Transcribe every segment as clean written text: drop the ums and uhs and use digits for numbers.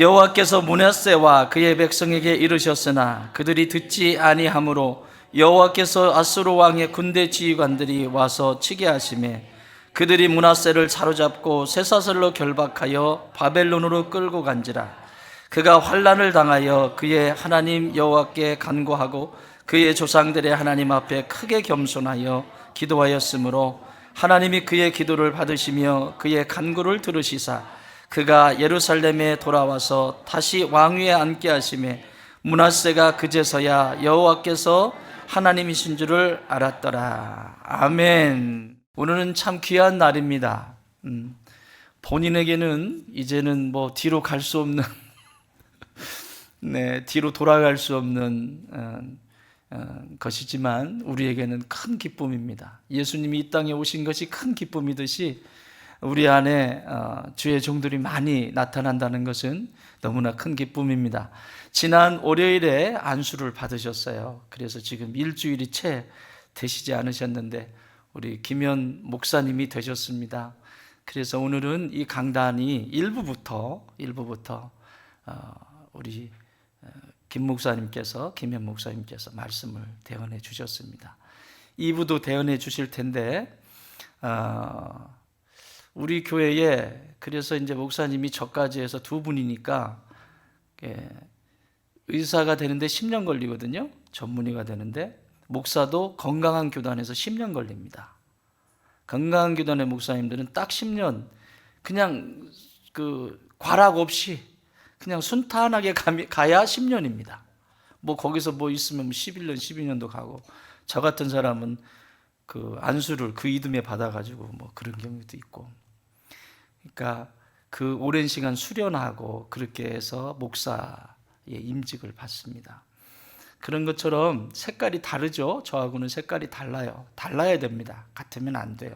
여호와께서 므낫세와 그의 백성에게 이르셨으나 그들이 듣지 아니하므로 여호와께서 아수르 왕의 군대 지휘관들이 와서 치게 하시매 그들이 므낫세를 사로잡고 쇠사슬로 결박하여 바벨론으로 끌고 간지라. 그가 환난을 당하여 그의 하나님 여호와께 간구하고 그의 조상들의 하나님 앞에 크게 겸손하여 기도하였으므로 하나님이 그의 기도를 받으시며 그의 간구를 들으시사 그가 예루살렘에 돌아와서 다시 왕위에 앉게 하시매 므낫세가 그제서야 여호와께서 하나님이신 줄을 알았더라. 아멘. 오늘은 참 귀한 날입니다. 본인에게는 이제는 뭐 뒤로 갈 수 없는 네, 뒤로 돌아갈 수 없는 것이지만 우리에게는 큰 기쁨입니다. 예수님이 이 땅에 오신 것이 큰 기쁨이듯이 우리 안에 주의 종들이 많이 나타난다는 것은 너무나 큰 기쁨입니다. 지난 월요일에 안수를 받으셨어요. 그래서 지금 일주일이 채 되시지 않으셨는데 우리 김현 목사님이 되셨습니다. 그래서 오늘은 이 강단이 일부부터 우리 김 목사님께서, 김현 목사님께서 말씀을 대언해 주셨습니다. 2부도 대언해 주실 텐데 우리 교회에 그래서 이제 목사님이 저까지 해서 두 분이니까 의사가 되는데 10년 걸리거든요. 전문의가 되는데 목사도 건강한 교단에서 10년 걸립니다. 건강한 교단의 목사님들은 딱 10년 그냥 그 과락 없이 그냥 순탄하게 가야 10년입니다. 뭐 거기서 뭐 있으면 11년, 12년도 가고 저 같은 사람은 그 안수를 그 이듬해 받아가지고 뭐 그런 경우도 있고 그러니까 그 오랜 시간 수련하고 그렇게 해서 목사의 임직을 받습니다. 그런 것처럼 색깔이 다르죠. 저하고는 색깔이 달라요. 달라야 됩니다. 같으면 안 돼요.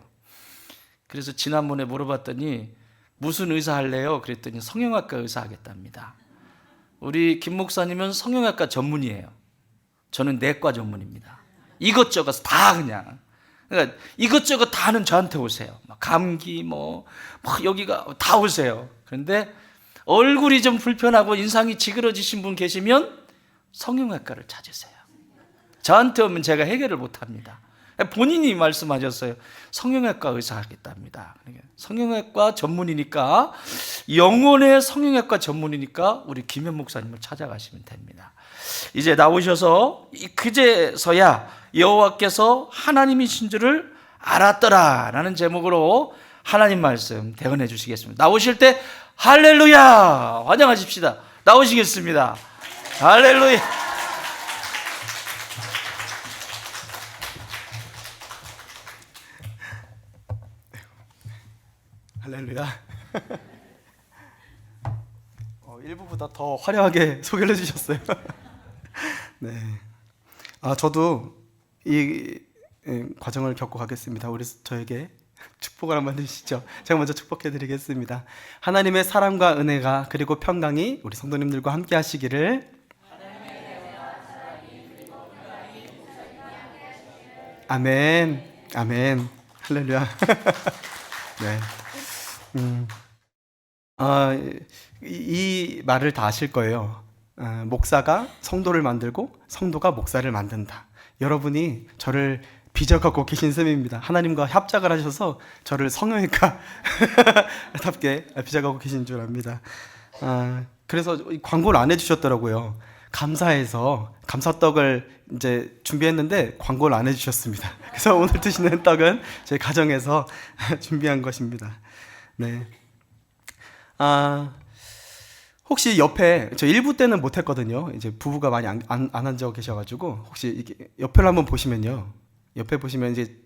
그래서 지난번에 물어봤더니 무슨 의사 할래요? 그랬더니 성형외과 의사 하겠답니다. 우리 김 목사님은 성형외과 전문이에요. 저는 내과 전문입니다. 이것저것 다 그냥 그러니까 이것저것 다는 저한테 오세요. 감기 막 여기가 다 오세요. 그런데 얼굴이 좀 불편하고 인상이 지그러지신 분 계시면 성형외과를 찾으세요. 저한테 오면 제가 해결을 못합니다. 본인이 말씀하셨어요. 성형외과 의사 하겠답니다. 성형외과 전문이니까 영혼의 성형외과 전문이니까 우리 김현 목사님을 찾아가시면 됩니다. 이제 나오셔서 그제서야 여호와께서 하나님이신 줄을 알았더라 라는 제목으로 하나님 말씀 대언해 주시겠습니다. 나오실 때 할렐루야 환영하십시다. 나오시겠습니다. 할렐루야. 할렐루야. 1부보다 더 화려하게 소개를 해주셨어요. 네. 저도 이 과정을 겪고 가겠습니다. 우리 저에게 축복을 한번 해주시죠. 제가 먼저 축복해드리겠습니다. 하나님의 사랑과 은혜가 그리고 평강이 우리 성도님들과 함께 하시기를. 아멘. 아멘. 할렐루야. 네. 이 말을 다 아실 거예요. 목사가 성도를 만들고 성도가 목사를 만든다. 여러분이 저를 빚어갖고 계신 셈입니다. 하나님과 협작을 하셔서 저를 성형외과 답게 빚어갖고 계신 줄 압니다. 그래서 광고를 안 해주셨더라고요. 감사해서 감사떡을 이제 준비했는데 광고를 안 해주셨습니다. 그래서 오늘 드시는 떡은 저희 가정에서 준비한 것입니다. 네. 혹시 옆에 저 1부 때는 못했거든요. 이제 부부가 많이 안 앉아 계셔가지고 혹시 이렇게 옆을 한번 보시면요. 옆에 보시면 이제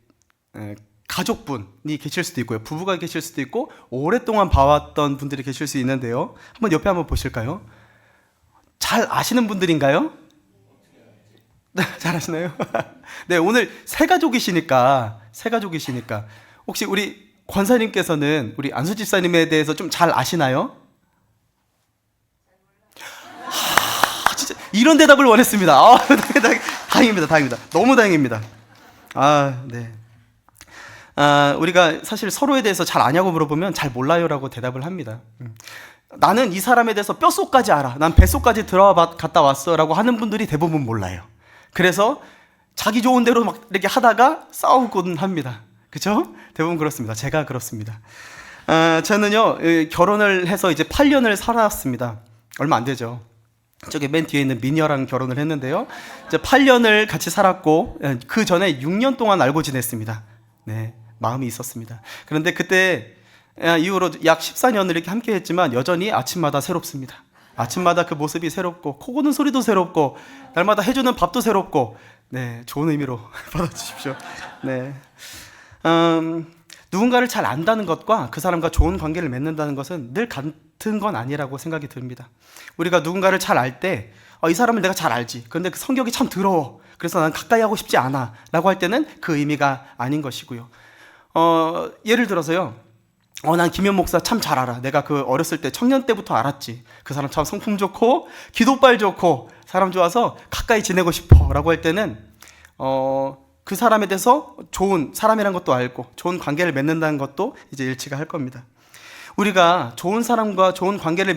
가족분이 계실 수도 있고요. 부부가 계실 수도 있고 오랫동안 봐왔던 분들이 계실 수 있는데요. 한번 옆에 한번 보실까요? 잘 아시는 분들인가요? 잘 아시나요? 네, 오늘 새 가족이시니까 혹시 우리 권사님께서는 우리 안수 집사님에 대해서 좀 잘 아시나요? 진짜 이런 대답을 원했습니다. 다행입니다. 너무 다행입니다. 네. 우리가 사실 서로에 대해서 잘 아냐고 물어보면 잘 몰라요라고 대답을 합니다. 나는 이 사람에 대해서 뼛속까지 알아. 난 뱃속까지 갔다 왔어. 라고 하는 분들이 대부분 몰라요. 그래서 자기 좋은 대로 막 이렇게 하다가 싸우곤 합니다. 그죠? 대부분 그렇습니다. 제가 그렇습니다. 저는요, 결혼을 해서 이제 8년을 살았습니다. 얼마 안 되죠. 저기 맨 뒤에 있는 미녀랑 결혼을 했는데요. 이제 8년을 같이 살았고, 그 전에 6년 동안 알고 지냈습니다. 네, 마음이 있었습니다. 그런데 그때 이후로 약 14년을 이렇게 함께 했지만 여전히 아침마다 새롭습니다. 아침마다 그 모습이 새롭고, 코 고는 소리도 새롭고, 날마다 해주는 밥도 새롭고, 네, 좋은 의미로 받아주십시오. 네. 누군가를 잘 안다는 것과 그 사람과 좋은 관계를 맺는다는 것은 늘 같은 건 아니라고 생각이 듭니다. 우리가 누군가를 잘 알 때, 이 사람을 내가 잘 알지. 그런데 그 성격이 참 더러워. 그래서 난 가까이 하고 싶지 않아. 라고 할 때는 그 의미가 아닌 것이고요. 예를 들어서요. 난 김현 목사 참 잘 알아. 내가 그 어렸을 때 청년 때부터 알았지. 그 사람 참 성품 좋고, 기도빨 좋고, 사람 좋아서 가까이 지내고 싶어. 라고 할 때는, 그 사람에 대해서 좋은 사람이란 것도 알고 좋은 관계를 맺는다는 것도 이제 일치가 할 겁니다. 우리가 좋은 사람과 좋은 관계를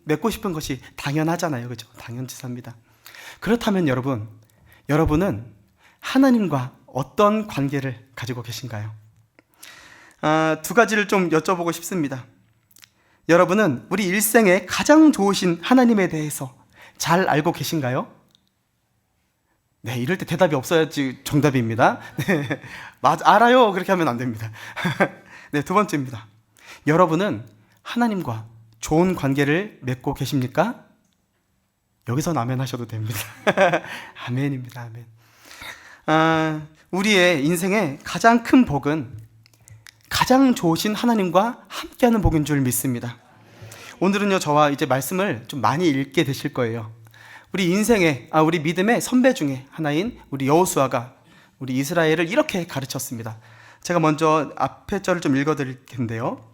맺고 싶은 것이 당연하잖아요. 그죠? 당연지사입니다. 그렇다면 여러분은 하나님과 어떤 관계를 가지고 계신가요? 두 가지를 좀 여쭤보고 싶습니다. 여러분은 우리 일생에 가장 좋으신 하나님에 대해서 잘 알고 계신가요? 네, 이럴 때 대답이 없어야지 정답입니다. 네, 알아요. 그렇게 하면 안 됩니다. 네, 두 번째입니다. 여러분은 하나님과 좋은 관계를 맺고 계십니까? 여기서 아멘 하셔도 됩니다. 아멘입니다. 아멘. 우리의 인생의 가장 큰 복은 가장 좋으신 하나님과 함께하는 복인 줄 믿습니다. 오늘은요, 저와 이제 말씀을 좀 많이 읽게 되실 거예요. 우리 인생의, 우리 믿음의 선배 중에 하나인 우리 여호수아가 우리 이스라엘을 이렇게 가르쳤습니다. 제가 먼저 앞에 절을 좀 읽어드릴 텐데요.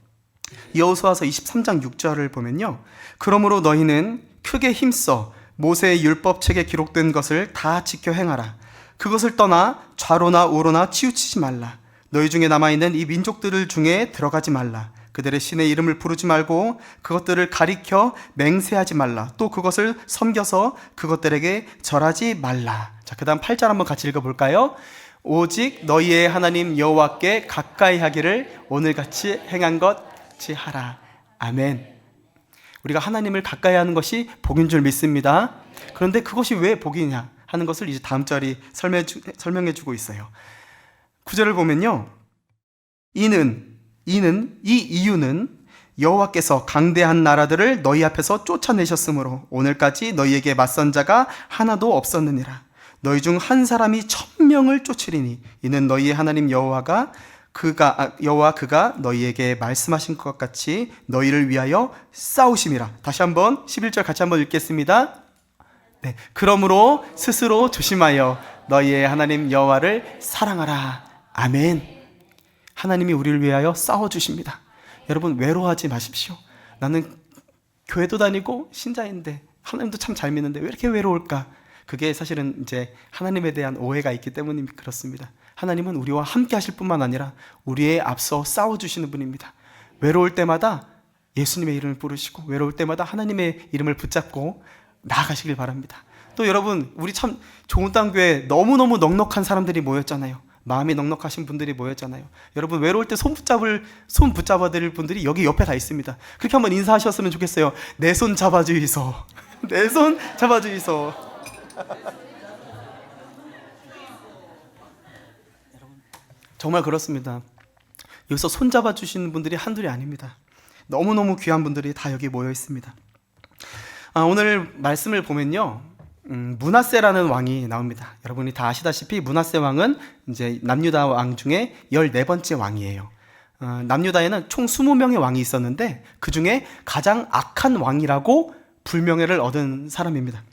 여호수아서 23장 6절을 보면요. 그러므로 너희는 크게 힘써 모세의 율법책에 기록된 것을 다 지켜 행하라. 그것을 떠나 좌로나 우로나 치우치지 말라. 너희 중에 남아있는 이 민족들 중에 들어가지 말라. 그들의 신의 이름을 부르지 말고 그것들을 가리켜 맹세하지 말라. 또 그것을 섬겨서 그것들에게 절하지 말라. 자, 그 다음 8절 한번 같이 읽어볼까요? 오직 너희의 하나님 여호와께 가까이 하기를 오늘같이 행한 것같이 하라. 아멘. 우리가 하나님을 가까이 하는 것이 복인 줄 믿습니다. 그런데 그것이 왜 복이냐 하는 것을 이제 다음 절이 설명해 주고 있어요. 9절을 보면요. 이 이유는 여호와께서 강대한 나라들을 너희 앞에서 쫓아내셨으므로 오늘까지 너희에게 맞선 자가 하나도 없었느니라. 너희 중 한 사람이 1000명을 쫓으리니 이는 너희의 하나님 여호와 그가 너희에게 말씀하신 것 같이 너희를 위하여 싸우심이라. 다시 한번 11절 같이 한번 읽겠습니다. 네, 그러므로 스스로 조심하여 너희의 하나님 여호와를 사랑하라. 아멘. 하나님이 우리를 위하여 싸워주십니다. 여러분, 외로워하지 마십시오. 나는 교회도 다니고 신자인데 하나님도 참 잘 믿는데 왜 이렇게 외로울까? 그게 사실은 이제 하나님에 대한 오해가 있기 때문이 그렇습니다. 하나님은 우리와 함께 하실 뿐만 아니라 우리의 앞서 싸워주시는 분입니다. 외로울 때마다 예수님의 이름을 부르시고 외로울 때마다 하나님의 이름을 붙잡고 나아가시길 바랍니다. 또 여러분, 우리 참 좋은 땅교회 너무너무 넉넉한 사람들이 모였잖아요. 마음이 넉넉하신 분들이 모였잖아요. 여러분, 외로울 때 손 붙잡아 드릴 분들이 여기 옆에 다 있습니다. 그렇게 한번 인사하셨으면 좋겠어요. 내 손 잡아주이소. 내 손 잡아주이소. 정말 그렇습니다. 여기서 손 잡아주시는 분들이 한둘이 아닙니다. 너무너무 귀한 분들이 다 여기 모여 있습니다. 오늘 말씀을 보면요, 므낫세라는 왕이 나옵니다. 여러분이 다 아시다시피 므낫세 왕은 이제 남유다 왕 중에 14번째 왕이에요. 남유다에는 총 20명의 왕이 있었는데 그 중에 가장 악한 왕이라고 불명예를 얻은 사람입니다.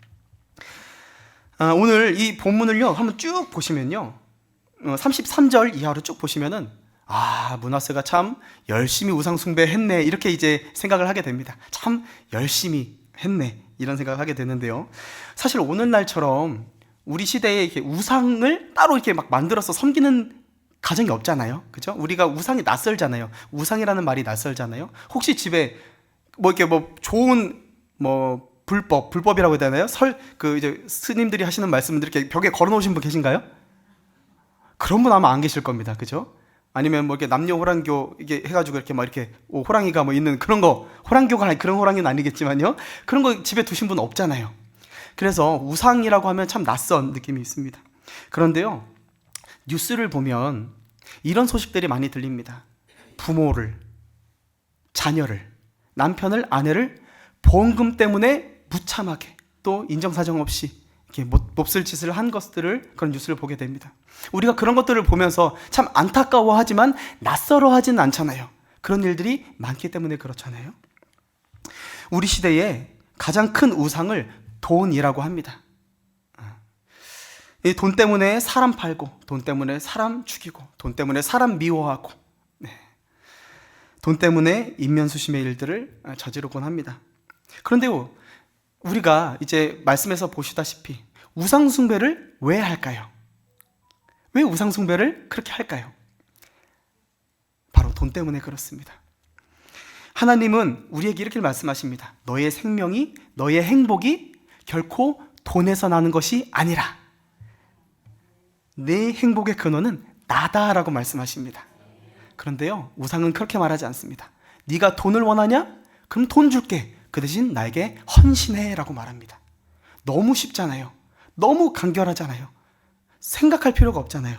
오늘 이 본문을요 한번 쭉 보시면요, 33절 이하로 쭉 보시면은 므낫세가 참 열심히 우상 숭배했네, 이렇게 이제 생각을 하게 됩니다. 참 열심히 했네, 이런 생각을 하게 되는데요. 사실 오늘날처럼 우리 시대에 이렇게 우상을 따로 이렇게 막 만들어서 섬기는 가정이 없잖아요. 그죠? 우리가 우상이 낯설잖아요. 우상이라는 말이 낯설잖아요. 혹시 집에 뭐 이렇게 뭐 좋은 뭐 불법이라고 해야 되나요? 이제 스님들이 하시는 말씀들 이렇게 벽에 걸어놓으신 분 계신가요? 그런 분 아마 안 계실 겁니다. 그죠? 아니면 뭐 이렇게 남녀 호랑교 이게 해가지고 이렇게 막 이렇게 호랑이가 뭐 있는 그런 거, 호랑교가 아니 그런 호랑이는 아니겠지만요. 그런 거 집에 두신 분 없잖아요. 그래서 우상이라고 하면 참 낯선 느낌이 있습니다. 그런데요, 뉴스를 보면 이런 소식들이 많이 들립니다. 부모를, 자녀를, 남편을, 아내를 보험금 때문에 무참하게 또 인정사정 없이 이렇게 몹쓸 짓을 한 것들을, 그런 뉴스를 보게 됩니다. 우리가 그런 것들을 보면서 참 안타까워하지만 낯설어 하진 않잖아요. 그런 일들이 많기 때문에 그렇잖아요. 우리 시대에 가장 큰 우상을 돈이라고 합니다. 이 돈 때문에 사람 팔고, 돈 때문에 사람 죽이고, 돈 때문에 사람 미워하고, 돈 때문에 인면수심의 일들을 저지르곤 합니다. 그런데요, 우리가 이제 말씀에서 보시다시피 우상숭배를 왜 할까요? 왜 우상숭배를 그렇게 할까요? 바로 돈 때문에 그렇습니다. 하나님은 우리에게 이렇게 말씀하십니다. 너의 생명이, 너의 행복이 결코 돈에서 나는 것이 아니라 내 행복의 근원은 나다라고 말씀하십니다. 그런데요, 우상은 그렇게 말하지 않습니다. 네가 돈을 원하냐? 그럼 돈 줄게. 그 대신 나에게 헌신해라고 말합니다. 너무 쉽잖아요. 너무 간결하잖아요. 생각할 필요가 없잖아요.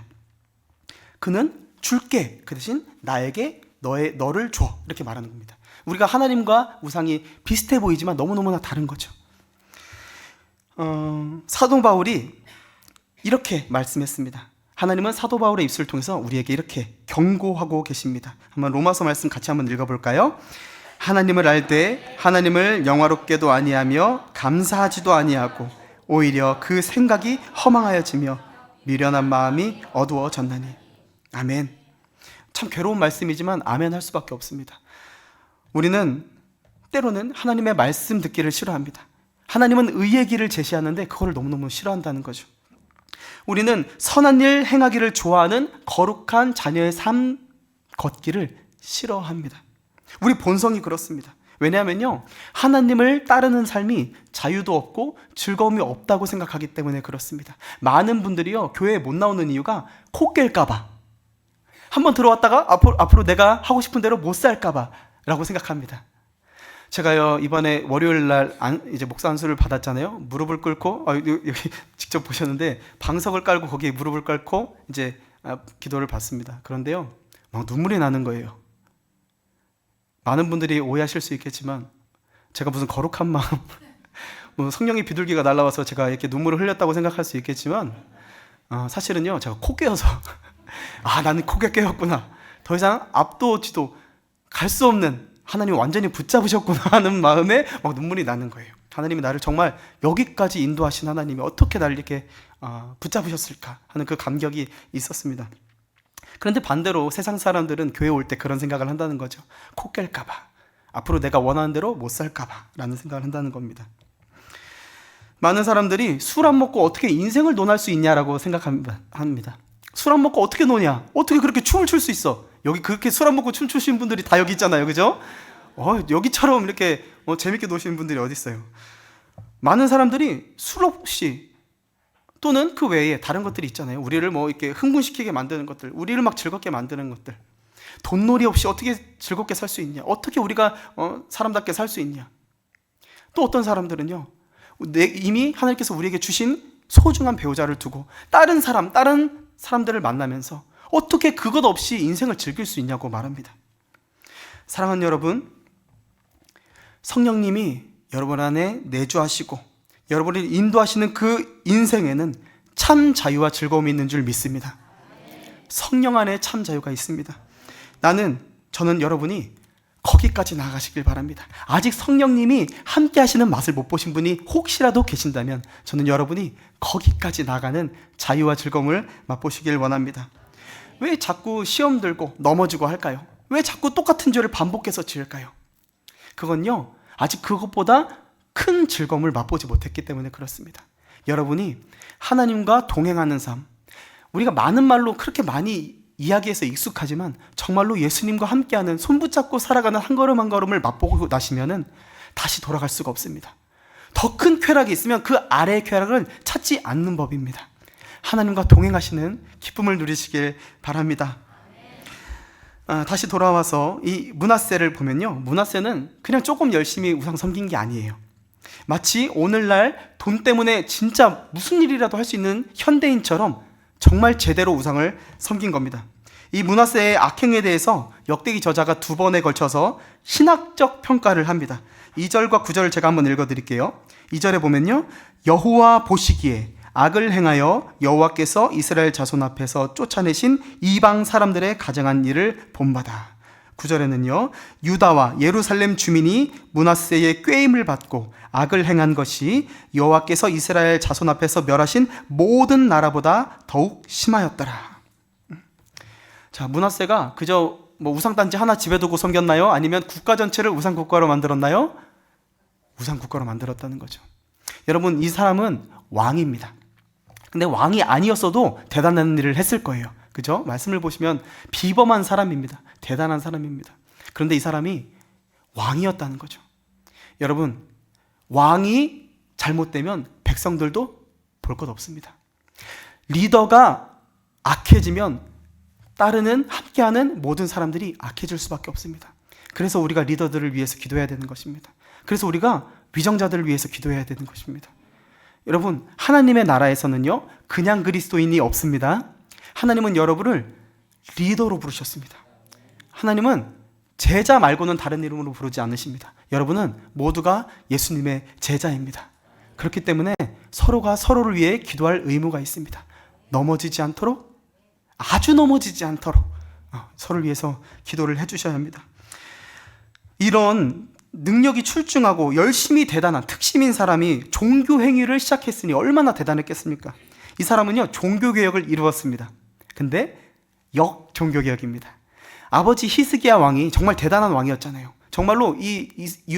그는 줄게. 그 대신 나에게 너를 줘. 이렇게 말하는 겁니다. 우리가 하나님과 우상이 비슷해 보이지만 너무너무나 다른 거죠. 사도 바울이 이렇게 말씀했습니다. 하나님은 사도 바울의 입술을 통해서 우리에게 이렇게 경고하고 계십니다. 한번 로마서 말씀 같이 한번 읽어볼까요? 하나님을 알 때 하나님을 영화롭게도 아니하며 감사하지도 아니하고 오히려 그 생각이 허망하여지며 미련한 마음이 어두워졌나니. 아멘. 참 괴로운 말씀이지만 아멘 할 수밖에 없습니다. 우리는 때로는 하나님의 말씀 듣기를 싫어합니다. 하나님은 의의 길을 제시하는데 그거를 너무너무 싫어한다는 거죠. 우리는 선한 일 행하기를 좋아하는 거룩한 자녀의 삶 걷기를 싫어합니다. 우리 본성이 그렇습니다. 왜냐하면요, 하나님을 따르는 삶이 자유도 없고 즐거움이 없다고 생각하기 때문에 그렇습니다. 많은 분들이요, 교회에 못 나오는 이유가 코 깰까봐, 한번 들어왔다가 앞으로 내가 하고 싶은 대로 못 살까봐 라고 생각합니다. 제가요, 이번에 월요일 날 이제 목사 안수를 받았잖아요. 무릎을 꿇고, 여기 직접 보셨는데, 방석을 깔고 거기에 무릎을 꿇고 이제 기도를 받습니다. 그런데요, 막 눈물이 나는 거예요. 많은 분들이 오해하실 수 있겠지만, 제가 무슨 거룩한 마음, 뭐 성령의 비둘기가 날아와서 제가 이렇게 눈물을 흘렸다고 생각할 수 있겠지만, 사실은요, 제가 코 깨어서, 나는 코가 깨었구나. 더 이상 앞도 뒤도 갈 수 없는, 하나님이 완전히 붙잡으셨구나 하는 마음에 막 눈물이 나는 거예요. 하나님이 나를 정말 여기까지 인도하신 하나님이 어떻게 나를 이렇게 붙잡으셨을까 하는 그 감격이 있었습니다. 그런데 반대로 세상 사람들은 교회 올 때 그런 생각을 한다는 거죠. 코 깰까 봐, 앞으로 내가 원하는 대로 못 살까 봐 라는 생각을 한다는 겁니다. 많은 사람들이 술 안 먹고 어떻게 인생을 논할 수 있냐라고 생각합니다. 술 안 먹고 어떻게 노냐? 어떻게 그렇게 춤을 출 수 있어? 여기 그렇게 술 안 먹고 춤추시는 분들이 다 여기 있잖아요. 그죠? 여기처럼 이렇게 재밌게 노시는 분들이 어디 있어요? 많은 사람들이 술 없이 또는 그 외에 다른 것들이 있잖아요. 우리를 이렇게 흥분시키게 만드는 것들, 우리를 막 즐겁게 만드는 것들. 돈놀이 없이 어떻게 즐겁게 살 수 있냐? 어떻게 우리가 사람답게 살 수 있냐? 또 어떤 사람들은요, 이미 하나님께서 우리에게 주신 소중한 배우자를 두고 다른 사람들을 만나면서 어떻게 그것 없이 인생을 즐길 수 있냐고 말합니다. 사랑하는 여러분, 성령님이 여러분 안에 내주하시고 여러분을 인도하시는 그 인생에는 참 자유와 즐거움이 있는 줄 믿습니다. 성령 안에 참 자유가 있습니다. 저는 여러분이 거기까지 나아가시길 바랍니다. 아직 성령님이 함께 하시는 맛을 못 보신 분이 혹시라도 계신다면 저는 여러분이 거기까지 나가는 자유와 즐거움을 맛보시길 원합니다. 왜 자꾸 시험 들고 넘어지고 할까요? 왜 자꾸 똑같은 죄를 반복해서 지을까요? 그건요, 아직 그것보다 큰 즐거움을 맛보지 못했기 때문에 그렇습니다. 여러분이 하나님과 동행하는 삶, 우리가 많은 말로 그렇게 많이 이야기에서 익숙하지만 정말로 예수님과 함께하는 손붙잡고 살아가는 한 걸음 한 걸음을 맛보고 나시면은 다시 돌아갈 수가 없습니다. 더 큰 쾌락이 있으면 그 아래의 쾌락을 찾지 않는 법입니다. 하나님과 동행하시는 기쁨을 누리시길 바랍니다. 다시 돌아와서 이 므낫세를 보면요, 므낫세는 그냥 조금 열심히 우상 섬긴 게 아니에요. 마치 오늘날 돈 때문에 진짜 무슨 일이라도 할 수 있는 현대인처럼 정말 제대로 우상을 섬긴 겁니다. 이 므낫세의 악행에 대해서 역대기 저자가 2번에 걸쳐서 신학적 평가를 합니다. 2절과 9절을 제가 한번 읽어드릴게요. 2절에 보면요, 여호와 보시기에 악을 행하여 여호와께서 이스라엘 자손 앞에서 쫓아내신 이방 사람들의 가증한 일을 본받아. 9절에는요, 유다와 예루살렘 주민이 므낫세의 꾀임을 받고 악을 행한 것이 여호와께서 이스라엘 자손 앞에서 멸하신 모든 나라보다 더욱 심하였더라. 자, 므낫세가 그저 우상단지 하나 집에 두고 섬겼나요? 아니면 국가 전체를 우상국가로 만들었나요? 우상국가로 만들었다는 거죠. 여러분, 이 사람은 왕입니다. 근데 왕이 아니었어도 대단한 일을 했을 거예요. 그죠? 말씀을 보시면 비범한 사람입니다. 대단한 사람입니다. 그런데 이 사람이 왕이었다는 거죠. 여러분, 왕이 잘못되면 백성들도 볼 것 없습니다. 리더가 악해지면 따르는 함께하는 모든 사람들이 악해질 수밖에 없습니다. 그래서 우리가 리더들을 위해서 기도해야 되는 것입니다. 그래서 우리가 위정자들을 위해서 기도해야 되는 것입니다. 여러분, 하나님의 나라에서는요, 그냥 그리스도인이 없습니다. 하나님은 여러분을 리더로 부르셨습니다. 하나님은 제자 말고는 다른 이름으로 부르지 않으십니다. 여러분은 모두가 예수님의 제자입니다. 그렇기 때문에 서로가 서로를 위해 기도할 의무가 있습니다. 넘어지지 않도록, 아주 넘어지지 않도록 서로를 위해서 기도를 해주셔야 합니다. 이런 능력이 출중하고 열심히 대단한 특심인 사람이 종교행위를 시작했으니 얼마나 대단했겠습니까? 이 사람은요, 종교개혁을 이루었습니다. 근데 역종교개혁입니다. 아버지 히스기야 왕이 정말 대단한 왕이었잖아요. 정말로 이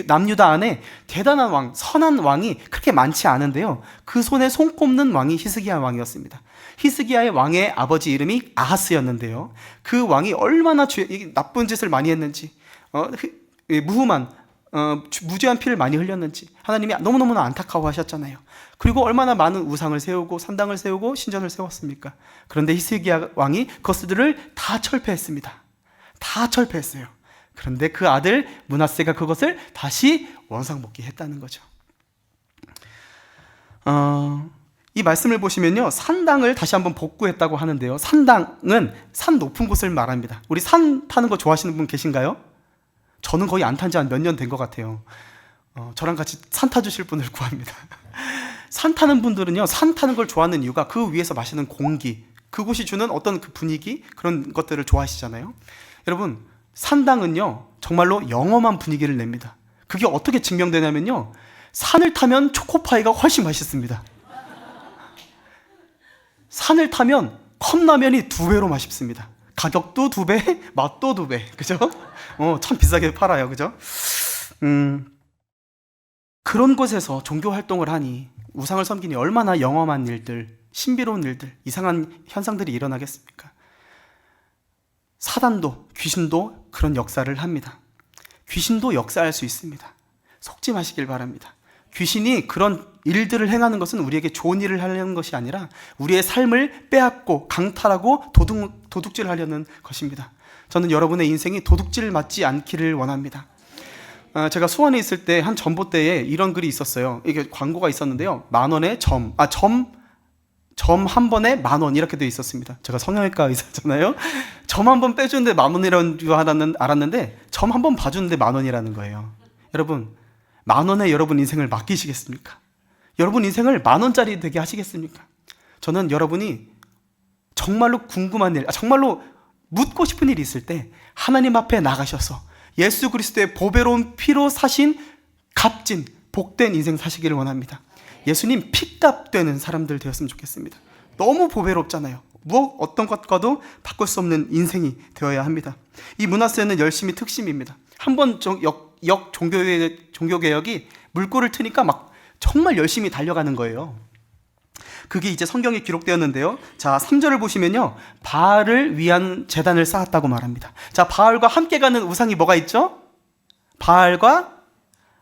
남유다 안에 대단한 왕, 선한 왕이 그렇게 많지 않은데요, 그 손에 손꼽는 왕이 히스기야 왕이었습니다. 히스기야의 왕의 아버지 이름이 아하스였는데요, 그 왕이 얼마나 나쁜 짓을 많이 했는지, 무죄한 피를 많이 흘렸는지 하나님이 너무너무나 안타까워하셨잖아요. 그리고 얼마나 많은 우상을 세우고 산당을 세우고 신전을 세웠습니까? 그런데 히스기야 왕이 그것들을 다 철폐했습니다. 다 철폐했어요. 그런데 그 아들 므낫세가 그것을 다시 원상복귀했다는 거죠. 이 말씀을 보시면요, 산당을 다시 한번 복구했다고 하는데요, 산당은 산 높은 곳을 말합니다. 우리 산 타는 거 좋아하시는 분 계신가요? 저는 거의 안 탄 지 한 몇 년 된 것 같아요. 저랑 같이 산 타주실 분을 구합니다. 산 타는 분들은요, 산 타는 걸 좋아하는 이유가 그 위에서 마시는 공기, 그곳이 주는 어떤 그 분위기, 그런 것들을 좋아하시잖아요. 여러분, 산당은요, 정말로 영험한 분위기를 냅니다. 그게 어떻게 증명되냐면요, 산을 타면 초코파이가 훨씬 맛있습니다. 산을 타면 컵라면이 2배로 맛있습니다. 가격도 2배, 맛도 2배. 그죠? 참 비싸게 팔아요. 그죠? 그런 곳에서 종교 활동을 하니, 우상을 섬기니 얼마나 영험한 일들, 신비로운 일들, 이상한 현상들이 일어나겠습니까? 사단도, 귀신도 그런 역사를 합니다. 귀신도 역사할 수 있습니다. 속지 마시길 바랍니다. 귀신이 그런 일들을 행하는 것은 우리에게 좋은 일을 하려는 것이 아니라 우리의 삶을 빼앗고 강탈하고 도둑질 하려는 것입니다. 저는 여러분의 인생이 도둑질 맞지 않기를 원합니다. 제가 수원에 있을 때 한 전봇대에 이런 글이 있었어요. 이게 광고가 있었는데요, 10,000원에 점 한 번에 10,000원 이렇게 되어 있었습니다. 제가 성형외과 의사잖아요. 점 한 번 빼주는데 10,000원이라는 줄 알았는데 점 한 번 봐주는데 10,000원이라는 거예요. 여러분, 10,000원에 여러분 인생을 맡기시겠습니까? 여러분 인생을 10,000원짜리 되게 하시겠습니까? 저는 여러분이 정말로 궁금한 일, 정말로 묻고 싶은 일이 있을 때 하나님 앞에 나가셔서 예수 그리스도의 보배로운 피로 사신 값진 복된 인생 사시기를 원합니다. 예수님 피값 되는 사람들 되었으면 좋겠습니다. 너무 보배롭잖아요. 어떤 것과도 바꿀 수 없는 인생이 되어야 합니다. 이 므낫세는 열심히 특심입니다. 한번 종교개혁이 물꼬를 트니까 막 정말 열심히 달려가는 거예요. 그게 이제 성경에 기록되었는데요. 자, 3절을 보시면요. 바알을 위한 제단을 쌓았다고 말합니다. 자, 바알과 함께 가는 우상이 뭐가 있죠? 바알과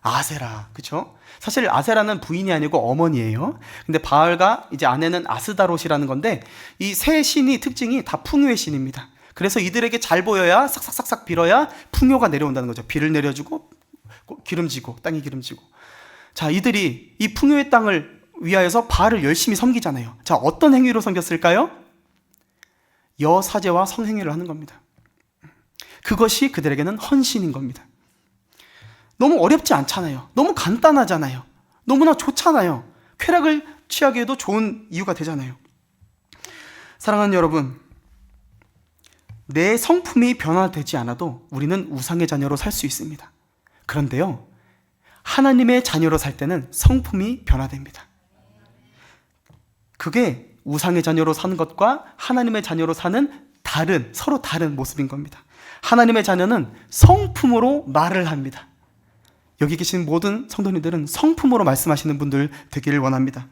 아세라. 그렇죠? 사실 아세라는 부인이 아니고 어머니예요. 근데 바알과 이제 아내는 아스다롯이라는 건데 이 세 신이 특징이 다 풍요의 신입니다. 그래서 이들에게 잘 보여야 싹싹싹싹 빌어야 풍요가 내려온다는 거죠. 비를 내려주고 기름지고 땅이 기름지고. 자, 이들이 이 풍요의 땅을 위하여서 바알을 열심히 섬기잖아요. 자, 어떤 행위로 섬겼을까요? 여사제와 성행위를 하는 겁니다. 그것이 그들에게는 헌신인 겁니다. 너무 어렵지 않잖아요. 너무 간단하잖아요. 너무나 좋잖아요. 쾌락을 취하기에도 좋은 이유가 되잖아요. 사랑하는 여러분, 내 성품이 변화되지 않아도 우리는 우상의 자녀로 살 수 있습니다. 그런데요, 하나님의 자녀로 살 때는 성품이 변화됩니다. 그게 우상의 자녀로 사는 것과 하나님의 자녀로 사는 서로 다른 모습인 겁니다. 하나님의 자녀는 성품으로 말을 합니다. 여기 계신 모든 성도님들은 성품으로 말씀하시는 분들 되기를 원합니다.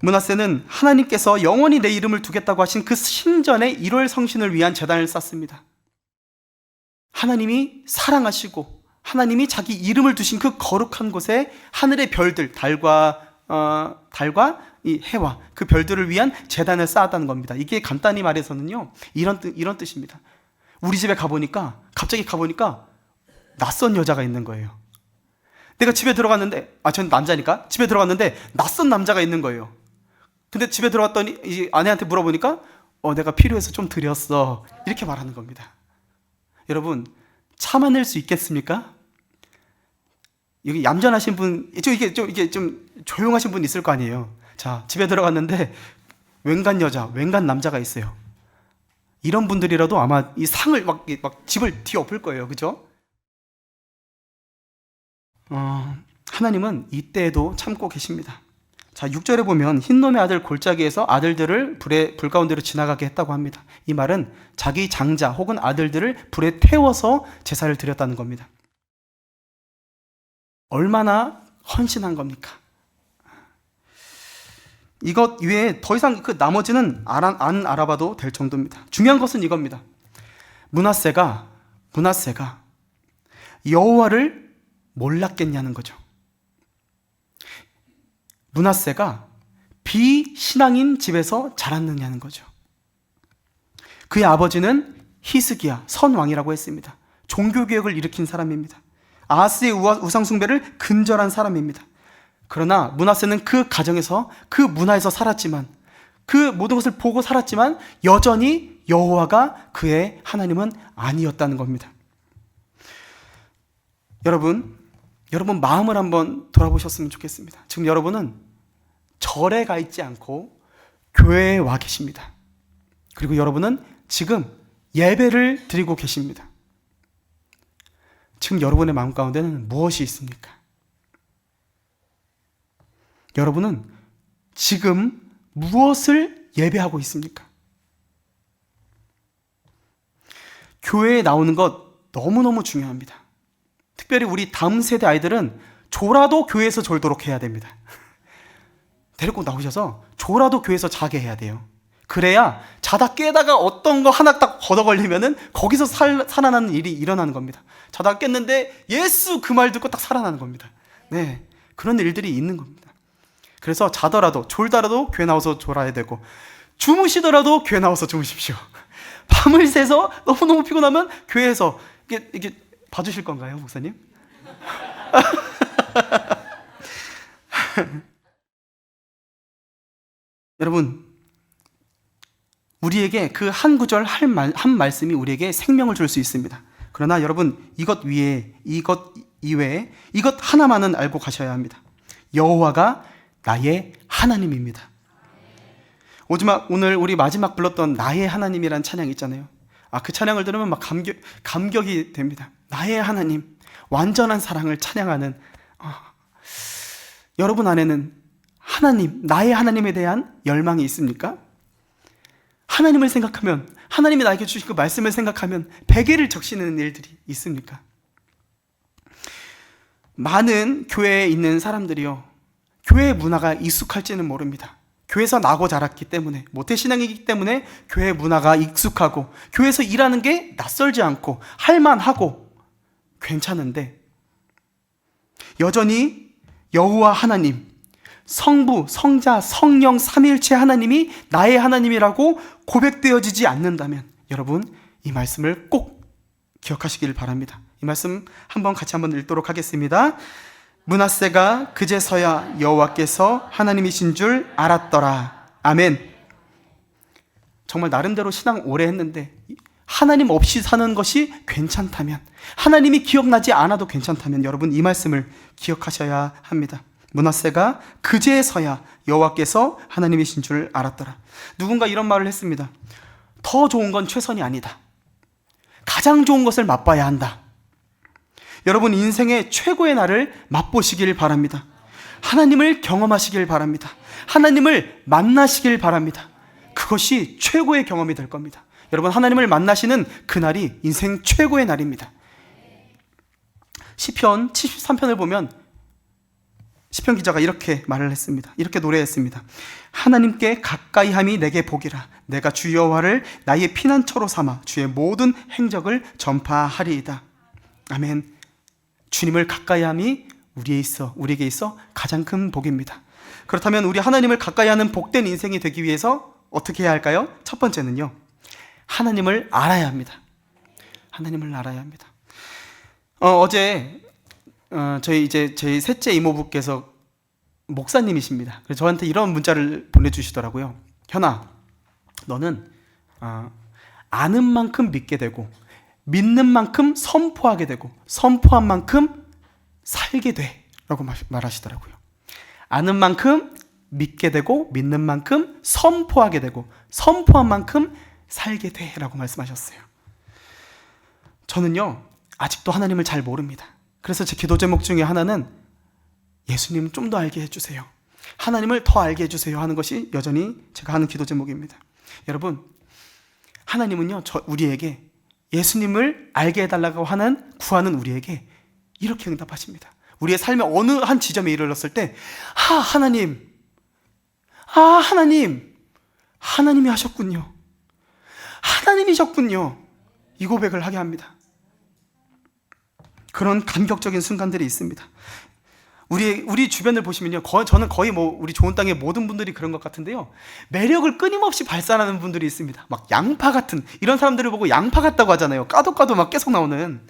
므낫세는 하나님께서 영원히 내 이름을 두겠다고 하신 그 신전의 1월 성신을 위한 제단을 쌓습니다. 하나님이 사랑하시고 하나님이 자기 이름을 두신 그 거룩한 곳에 하늘의 별들, 달과 이 해와 그 별들을 위한 제단을 쌓았다는 겁니다. 이게 간단히 말해서는요, 이런 뜻입니다. 우리 집에 갑자기 가보니까 낯선 여자가 있는 거예요. 내가 집에 들어갔는데, 전 남자니까 집에 들어갔는데 낯선 남자가 있는 거예요. 근데 집에 들어갔더니 이 아내한테 물어보니까 내가 필요해서 좀 드렸어, 이렇게 말하는 겁니다. 여러분, 참아낼 수 있겠습니까? 여기 얌전하신 분, 이게 좀 조용하신 분 있을 거 아니에요. 자, 집에 들어갔는데 웬간 여자, 웬간 남자가 있어요. 이런 분들이라도 아마 이 상을 막 집을 뒤엎을 거예요. 그죠? 하나님은 이때에도 참고 계십니다. 자, 6절에 보면 흰놈의 아들 골짜기에서 아들들을 불 가운데로 지나가게 했다고 합니다. 이 말은 자기 장자 혹은 아들들을 불에 태워서 제사를 드렸다는 겁니다. 얼마나 헌신한 겁니까? 이것 외에 더 이상 그 나머지는 안 알아봐도 될 정도입니다. 중요한 것은 이겁니다. 므낫세가 여호와를 몰랐겠냐는 거죠. 므낫세가 비신앙인 집에서 자랐느냐는 거죠. 그의 아버지는 히스기야 선왕이라고 했습니다. 종교개혁을 일으킨 사람입니다. 아하스의 우상숭배를 근절한 사람입니다. 그러나 므낫세는 그 가정에서 그 문화에서 살았지만, 그 모든 것을 보고 살았지만 여전히 여호와가 그의 하나님은 아니었다는 겁니다. 여러분 마음을 한번 돌아보셨으면 좋겠습니다. 지금 여러분은 절에 가 있지 않고 교회에 와 계십니다. 그리고 여러분은 지금 예배를 드리고 계십니다. 지금 여러분의 마음 가운데는 무엇이 있습니까? 여러분은 지금 무엇을 예배하고 있습니까? 교회에 나오는 것 너무너무 중요합니다. 특별히 우리 다음 세대 아이들은 조라도 교회에서 졸도록 해야 됩니다. 데리고 나오셔서 조라도 교회에서 자게 해야 돼요. 그래야 자다 깨다가 어떤 거 하나 딱 걷어 걸리면은 거기서 살아나는 일이 일어나는 겁니다. 자다 깼는데 예수 그 말 듣고 딱 살아나는 겁니다. 네, 그런 일들이 있는 겁니다. 그래서 자더라도 졸더라도 교회 나와서 졸아야 되고, 주무시더라도 교회 나와서 주무십시오. 밤을 새서 너무너무 피곤하면 교회에서 이게 봐주실 건가요, 목사님? 여러분, 우리에게 그 한 구절 한 말씀이 우리에게 생명을 줄 수 있습니다. 그러나 여러분, 이것 이외에 이것 하나만은 알고 가셔야 합니다. 여호와가 나의 하나님입니다. 오늘 우리 마지막 불렀던 나의 하나님이란 찬양 있잖아요. 그 찬양을 들으면 막 감격이 됩니다. 나의 하나님, 완전한 사랑을 찬양하는 여러분 안에는 나의 하나님에 대한 열망이 있습니까? 하나님을 생각하면, 하나님이 나에게 주신 그 말씀을 생각하면 베개를 적시는 일들이 있습니까? 많은 교회에 있는 사람들이요, 교회 문화가 익숙할지는 모릅니다. 교회에서 나고 자랐기 때문에, 모태신앙이기 때문에 교회 문화가 익숙하고 교회에서 일하는 게 낯설지 않고 할만하고 괜찮은데, 여전히 여호와 하나님, 성부, 성자, 성령 삼위일체 하나님이 나의 하나님이라고 고백되어지지 않는다면 여러분 이 말씀을 꼭 기억하시길 바랍니다. 이 말씀 같이 한번 읽도록 하겠습니다. 므낫세가 그제서야 여호와께서 하나님이신 줄 알았더라. 아멘. 정말 나름대로 신앙 오래 했는데 하나님 없이 사는 것이 괜찮다면, 하나님이 기억나지 않아도 괜찮다면 여러분 이 말씀을 기억하셔야 합니다. 므낫세가 그제서야 여호와께서 하나님이신 줄 알았더라. 누군가 이런 말을 했습니다. 더 좋은 건 최선이 아니다. 가장 좋은 것을 맛봐야 한다. 여러분 인생의 최고의 날을 맛보시길 바랍니다. 하나님을 경험하시길 바랍니다. 하나님을 만나시길 바랍니다. 그것이 최고의 경험이 될 겁니다. 여러분 하나님을 만나시는 그날이 인생 최고의 날입니다. 시편 73편을 보면 시편 기자가 이렇게 말을 했습니다. 이렇게 노래했습니다. 하나님께 가까이함이 내게 복이라. 내가 주 여호와를 나의 피난처로 삼아 주의 모든 행적을 전파하리이다. 아멘. 주님을 가까이함이 우리에게 있어 가장 큰 복입니다. 그렇다면 우리 하나님을 가까이하는 복된 인생이 되기 위해서 어떻게 해야 할까요? 첫 번째는요, 하나님을 알아야 합니다. 하나님을 알아야 합니다. 어제 저희 셋째 이모부께서 목사님이십니다. 그래서 저한테 이런 문자를 보내주시더라고요. 현아, 너는 아는 만큼 믿게 되고 믿는 만큼 선포하게 되고 선포한 만큼 살게 돼 라고 말하시더라고요. 아는 만큼 믿게 되고 믿는 만큼 선포하게 되고 선포한 만큼 살게 돼 라고 말씀하셨어요. 저는요 아직도 하나님을 잘 모릅니다. 그래서 제 기도 제목 중에 하나는 예수님 좀 더 알게 해주세요, 하나님을 더 알게 해주세요 하는 것이 여전히 제가 하는 기도 제목입니다. 여러분 하나님은요 우리에게 예수님을 알게 해달라고 구하는 우리에게 이렇게 응답하십니다. 우리의 삶의 어느 한 지점에 이르렀을 때 하나님, 하나님이 하셨군요, 하나님이셨군요, 이 고백을 하게 합니다. 그런 감격적인 순간들이 있습니다. 우리 주변을 보시면요, 저는 거의 우리 좋은 땅의 모든 분들이 그런 것 같은데요, 매력을 끊임없이 발산하는 분들이 있습니다. 막 양파 같은, 이런 사람들을 보고 양파 같다고 하잖아요. 까도 막 계속 나오는.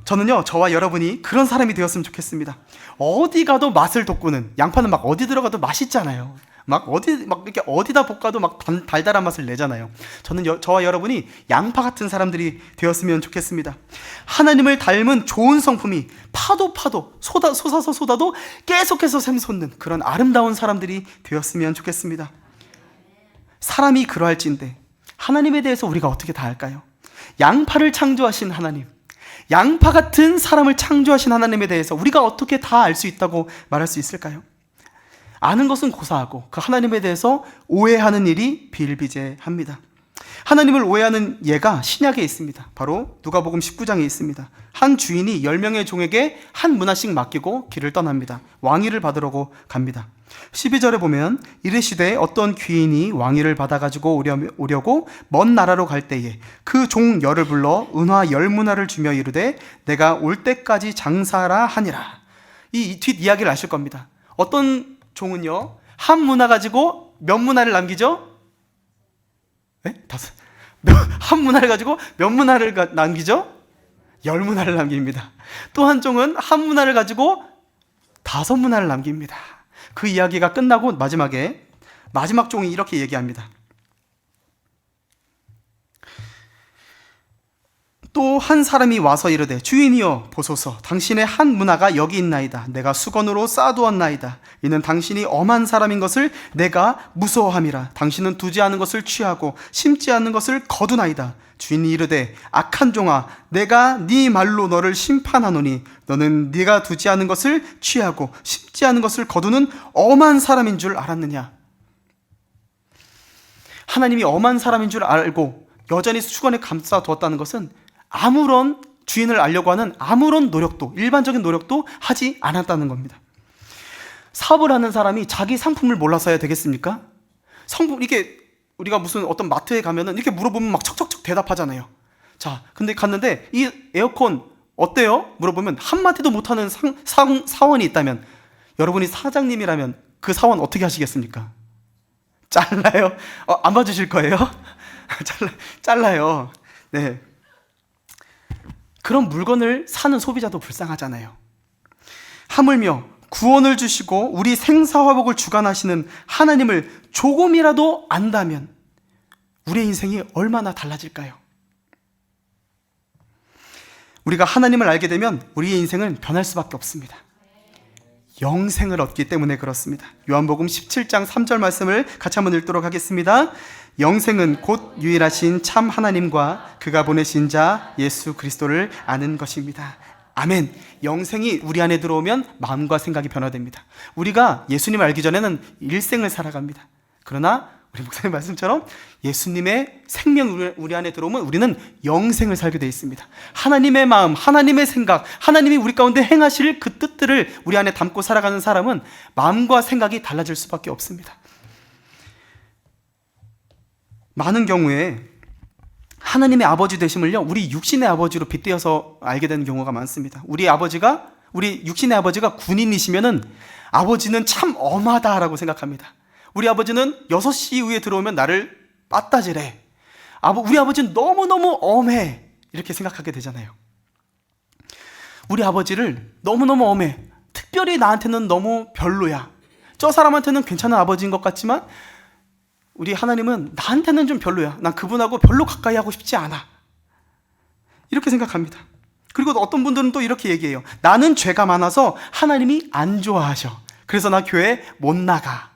저는요 저와 여러분이 그런 사람이 되었으면 좋겠습니다. 어디 가도 맛을 돋구는, 양파는 막 어디 들어가도 맛있잖아요. 막 이렇게 어디다 볶아도 막 달달한 맛을 내잖아요. 저는 저와 여러분이 양파 같은 사람들이 되었으면 좋겠습니다. 하나님을 닮은 좋은 성품이 파도 솟아서 쏟아도 계속해서 샘솟는 그런 아름다운 사람들이 되었으면 좋겠습니다. 사람이 그러할진데 하나님에 대해서 우리가 어떻게 다 알까요? 양파를 창조하신 하나님, 양파 같은 사람을 창조하신 하나님에 대해서 우리가 어떻게 다 알 수 있다고 말할 수 있을까요? 아는 것은 고사하고 그 하나님에 대해서 오해하는 일이 비일비재합니다. 하나님을 오해하는 예가 신약에 있습니다. 바로 누가복음 19장에 있습니다. 한 주인이 10명의 종에게 한 문화씩 맡기고 길을 떠납니다. 왕위를 받으려고 갑니다. 12절에 보면 이르시되 어떤 귀인이 왕위를 받아가지고 오려고 먼 나라로 갈 때에 그 종 열을 불러 은화 10문화를 주며 이르되 내가 올 때까지 장사라 하니라. 이 뒷이야기를 아실 겁니다. 어떤 종은요 한 문화 가지고 몇 문화를 남기죠? 한 문화를 가지고 몇 문화를 남기죠? 10문화를 남깁니다. 또 한 종은 한 문화를 가지고 5문화를 남깁니다. 그 이야기가 끝나고 마지막 종이 이렇게 얘기합니다. 또 한 사람이 와서 이르되 주인이여 보소서, 당신의 한 문화가 여기 있나이다. 내가 수건으로 쌓아두었나이다. 이는 당신이 엄한 사람인 것을 내가 무서워함이라. 당신은 두지 않은 것을 취하고 심지 않는 것을 거두나이다. 주인이 이르되 악한 종아, 내가 네 말로 너를 심판하노니 너는 네가 두지 않은 것을 취하고 심지 않은 것을 거두는 엄한 사람인 줄 알았느냐. 하나님이 엄한 사람인 줄 알고 여전히 수건에 감싸두었다는 것은 아무런 주인을 알려고 하는 아무런 노력도, 일반적인 노력도 하지 않았다는 겁니다. 사업을 하는 사람이 자기 상품을 몰라서 해야 되겠습니까? 성품, 이게 우리가 무슨 어떤 마트에 가면은 이렇게 물어보면 막 척척척 대답하잖아요. 자, 근데 갔는데 이 에어컨 어때요? 물어보면 한마디도 못하는 사원이 있다면, 여러분이 사장님이라면 그 사원 어떻게 하시겠습니까? 잘라요? 안 봐주실 거예요? 잘라요. 네. 그런 물건을 사는 소비자도 불쌍하잖아요. 하물며 구원을 주시고 우리 생사화복을 주관하시는 하나님을 조금이라도 안다면 우리의 인생이 얼마나 달라질까요? 우리가 하나님을 알게 되면 우리의 인생은 변할 수밖에 없습니다. 영생을 얻기 때문에 그렇습니다. 요한복음 17장 3절 말씀을 같이 한번 읽도록 하겠습니다. 영생은 곧 유일하신 참 하나님과 그가 보내신 자 예수 그리스도를 아는 것입니다. 아멘. 영생이 우리 안에 들어오면 마음과 생각이 변화됩니다. 우리가 예수님을 알기 전에는 일생을 살아갑니다. 그러나 우리 목사님 말씀처럼 예수님의 생명 우리 안에 들어오면 우리는 영생을 살게 되어 있습니다. 하나님의 마음, 하나님의 생각, 하나님이 우리 가운데 행하실 그 뜻들을 우리 안에 담고 살아가는 사람은 마음과 생각이 달라질 수밖에 없습니다. 많은 경우에 하나님의 아버지 되심을요, 우리 육신의 아버지로 빗대어서 알게 되는 경우가 많습니다. 우리 육신의 아버지가 군인이시면은 아버지는 참 엄하다라고 생각합니다. 우리 아버지는 6시 이후에 들어오면 나를 빠따지래. 우리 아버지는 너무너무 엄해. 이렇게 생각하게 되잖아요. 우리 아버지를 너무너무 엄해. 특별히 나한테는 너무 별로야. 저 사람한테는 괜찮은 아버지인 것 같지만 우리 하나님은 나한테는 좀 별로야. 난 그분하고 별로 가까이 하고 싶지 않아. 이렇게 생각합니다. 그리고 어떤 분들은 또 이렇게 얘기해요. 나는 죄가 많아서 하나님이 안 좋아하셔. 그래서 나 교회 못 나가.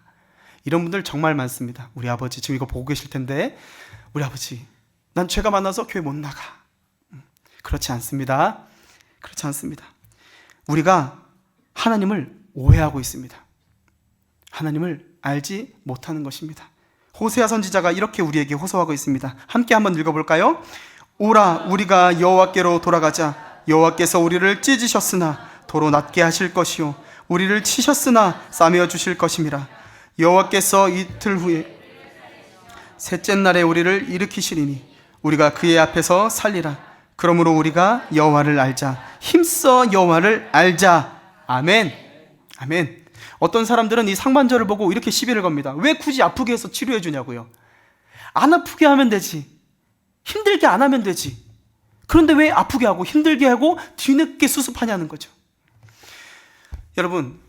이런 분들 정말 많습니다. 우리 아버지 지금 이거 보고 계실 텐데, 우리 아버지 난 죄가 많아서 교회 못 나가. 그렇지 않습니다. 그렇지 않습니다. 우리가 하나님을 오해하고 있습니다. 하나님을 알지 못하는 것입니다. 호세아 선지자가 이렇게 우리에게 호소하고 있습니다. 함께 한번 읽어볼까요? 오라 우리가 여호와께로 돌아가자. 여호와께서 우리를 찢으셨으나 도로 낫게 하실 것이요 우리를 치셨으나 싸매어 주실 것임이라. 여호와께서 이틀 후에 셋째 날에 우리를 일으키시리니 우리가 그의 앞에서 살리라. 그러므로 우리가 여호와를 알자. 힘써 여호와를 알자. 아멘. 아멘. 어떤 사람들은 이 상반절을 보고 이렇게 시비를 겁니다. 왜 굳이 아프게 해서 치료해 주냐고요. 안 아프게 하면 되지. 힘들게 안 하면 되지. 그런데 왜 아프게 하고 힘들게 하고 뒤늦게 수습하냐는 거죠. 여러분,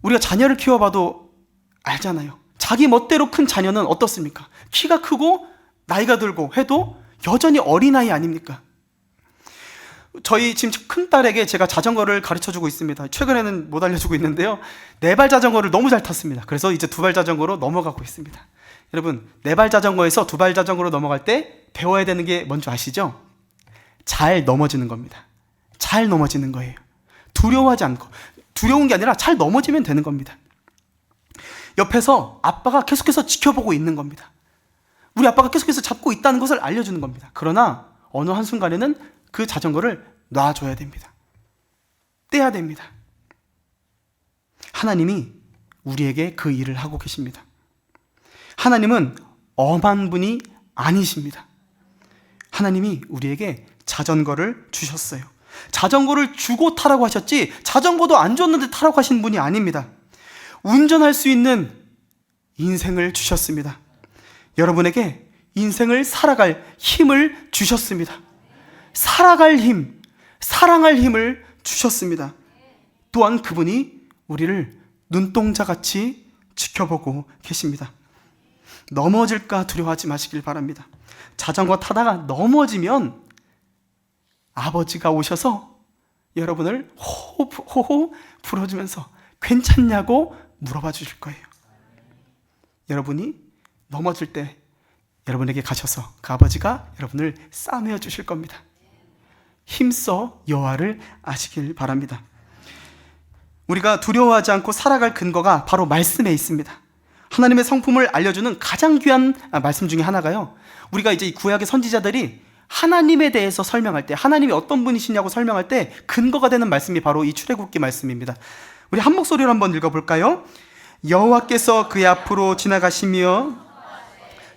우리가 자녀를 키워봐도 알잖아요. 자기 멋대로 큰 자녀는 어떻습니까? 키가 크고 나이가 들고 해도 여전히 어린아이 아닙니까? 저희 지금 큰딸에게 제가 자전거를 가르쳐주고 있습니다. 최근에는 못 알려주고 있는데요. 4발 자전거를 너무 잘 탔습니다. 그래서 이제 2발 자전거로 넘어가고 있습니다. 여러분, 4발 자전거에서 2발 자전거로 넘어갈 때 배워야 되는 게 뭔지 아시죠? 잘 넘어지는 겁니다. 잘 넘어지는 거예요. 두려워하지 않고. 두려운 게 아니라 잘 넘어지면 되는 겁니다. 옆에서 아빠가 계속해서 지켜보고 있는 겁니다. 우리 아빠가 계속해서 잡고 있다는 것을 알려주는 겁니다. 그러나 어느 한순간에는 그 자전거를 놔줘야 됩니다. 떼야 됩니다. 하나님이 우리에게 그 일을 하고 계십니다. 하나님은 엄한 분이 아니십니다. 하나님이 우리에게 자전거를 주셨어요. 자전거를 주고 타라고 하셨지 자전거도 안 줬는데 타라고 하신 분이 아닙니다. 운전할 수 있는 인생을 주셨습니다. 여러분에게 인생을 살아갈 힘을 주셨습니다. 살아갈 힘, 사랑할 힘을 주셨습니다. 또한 그분이 우리를 눈동자같이 지켜보고 계십니다. 넘어질까 두려워하지 마시길 바랍니다. 자전거 타다가 넘어지면 아버지가 오셔서 여러분을 호호 불어주면서 괜찮냐고 물어봐 주실 거예요. 여러분이 넘어질 때 여러분에게 가셔서 그 아버지가 여러분을 싸매어 주실 겁니다. 힘써 여호와를 아시길 바랍니다. 우리가 두려워하지 않고 살아갈 근거가 바로 말씀에 있습니다. 하나님의 성품을 알려주는 가장 귀한 말씀 중에 하나가요, 우리가 이제 이 구약의 선지자들이 하나님에 대해서 설명할 때, 하나님이 어떤 분이시냐고 설명할 때 근거가 되는 말씀이 바로 이 출애굽기 말씀입니다. 우리 한 목소리로 한번 읽어볼까요? 여호와께서 그의 앞으로 지나가시며